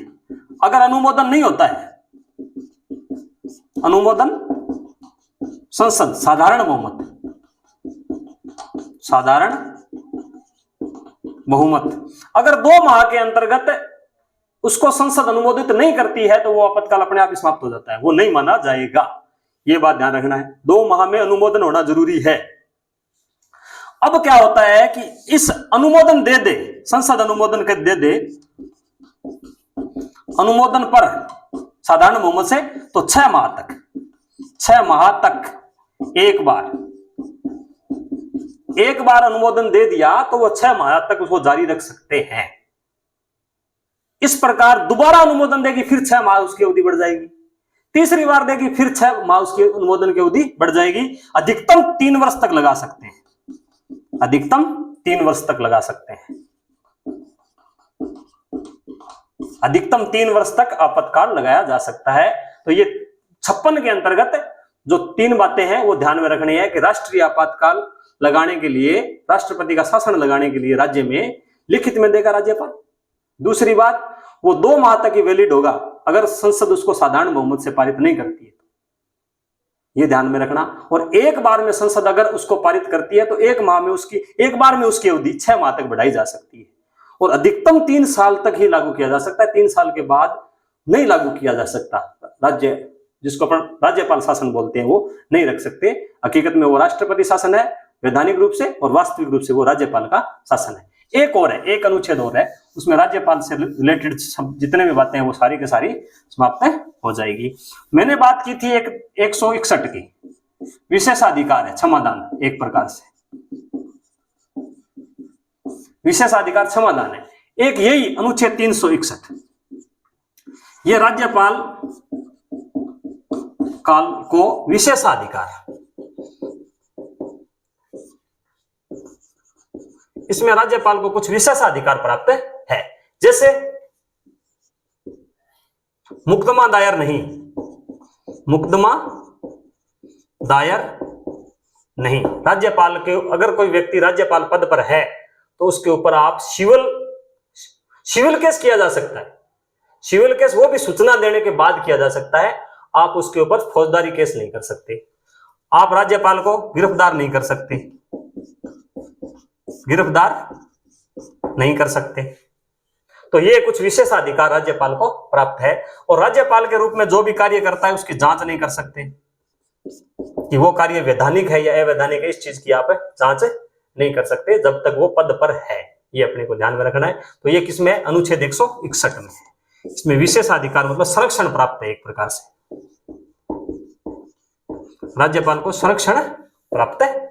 अगर अनुमोदन नहीं होता है, अनुमोदन संसद साधारण बहुमत, साधारण बहुमत, अगर 2 माह के अंतर्गत उसको संसद अनुमोदित नहीं करती है तो वो आपातकाल अपने आप ही समाप्त हो जाता है, वो नहीं माना जाएगा। ये बात ध्यान रखना है। 2 माह में अनुमोदन होना जरूरी है। अब क्या होता है कि इस अनुमोदन दे दे, संसद अनुमोदन कर दे दे, अनुमोदन पर साधारण बहुमत से, तो 6 माह तक, 6 माह तक एक बार अनुमोदन दे दिया तो वो 6 माह तक उसको जारी रख सकते हैं। इस प्रकार दोबारा अनुमोदन देगी फिर 6 माह उसकी अवधि बढ़ जाएगी, तीसरी बार देगी फिर 6 माह उसकी अनुमोदन की अवधि बढ़ जाएगी। अधिकतम 3 वर्ष तक लगा सकते हैं, अधिकतम 3 वर्ष तक लगा सकते हैं। अधिकतम 3 वर्ष तक आपातकाल लगाया जा सकता है। तो ये 56 के अंतर्गत जो 3 बातें हैं वो ध्यान में रखनी है कि राष्ट्रीय आपातकाल लगाने के लिए, राष्ट्रपति का शासन लगाने के लिए राज्य में लिखित में देगा राज्यपाल। दूसरी बात, वो 2 माह तक ही वैलिड होगा अगर संसद उसको साधारण बहुमत से पारित नहीं करती है, ये ध्यान में रखना। और एक बार में संसद अगर उसको पारित करती है तो एक बार में उसकी अवधि 6 माह तक बढ़ाई जा सकती है और अधिकतम 3 साल तक ही लागू किया जा सकता है। 3 साल के बाद नहीं लागू किया जा सकता। राज्य, जिसको अपन राज्यपाल शासन बोलते हैं, वो नहीं रख सकते। हकीकत में वो राष्ट्रपति शासन है वैधानिक रूप से, और वास्तविक रूप से वो राज्यपाल का शासन है। एक और है, एक अनुच्छेद और है, उसमें राज्यपाल से रिलेटेड जितने भी बातें हैं वो सारी की सारी समाप्त हो जाएगी। मैंने बात की थी 161 की, विशेषाधिकार है, क्षमादान, एक प्रकार से विशेषाधिकार क्षमादान है। एक यही अनुच्छेद 361, ये राज्यपाल काल को विशेषाधिकार, इसमें राज्यपाल को कुछ विशेषाधिकार प्राप्त है। जैसे मुकदमा दायर नहीं, राज्यपाल के, अगर कोई व्यक्ति राज्यपाल पद पर है तो उसके ऊपर आप सिविल केस किया जा सकता है। सिविल केस वो भी सूचना देने के बाद किया जा सकता है। आप उसके ऊपर फौजदारी केस नहीं कर सकते। आप राज्यपाल को गिरफ्तार नहीं कर सकते, तो ये कुछ विशेष अधिकार राज्यपाल को प्राप्त है। और राज्यपाल के रूप में जो भी कार्य करता है उसकी जांच नहीं कर सकते कि वो कार्य वैधानिक है या अवैधानिक है, इस चीज की आप जांच नहीं कर सकते जब तक वो पद पर है। ये अपने को ध्यान में रखना है। तो ये किसमें, अनुच्छेद 161 में है। इसमें विशेषाधिकार मतलब संरक्षण प्राप्त है, एक प्रकार से राज्यपाल को संरक्षण प्राप्त है।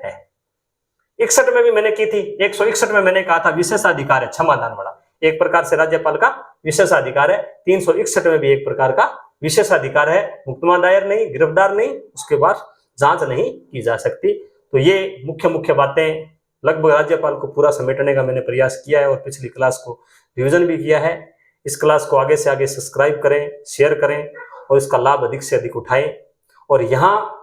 61 में भी मैंने की थी, 161 में मैंने कहा था विशेषाधिकार है क्षमादान वाला, एक प्रकार से राज्यपाल का विशेषाधिकार है। 361 में भी एक प्रकार का विशेषाधिकार है, मुकदमा दायर नहीं, गिरफ्तार नहीं, उसके बाद जांच नहीं की जा सकती। तो ये मुख्य बातें लगभग राज्यपाल को पूरा समेटने का मैंने प्रयास किया है और पिछली क्लास को रिवीजन भी किया है। इस क्लास को आगे से आगे सब्सक्राइब करें, शेयर करें और इसका लाभ अधिक से अधिक उठाएं। और यहाँ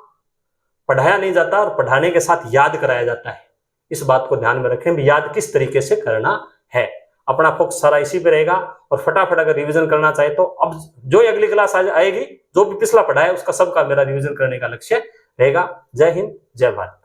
पढ़ाया नहीं जाता और पढ़ाने के साथ याद कराया जाता है, इस बात को ध्यान में रखें भी याद किस तरीके से करना है। अपना फोकस सारा इसी पे रहेगा और फटाफट अगर रिवीजन करना चाहे तो अब जो अगली क्लास आएगी, जो भी पिछला पढ़ा है उसका सबका मेरा रिवीजन करने का लक्ष्य रहेगा। जय हिंद, जय भारत।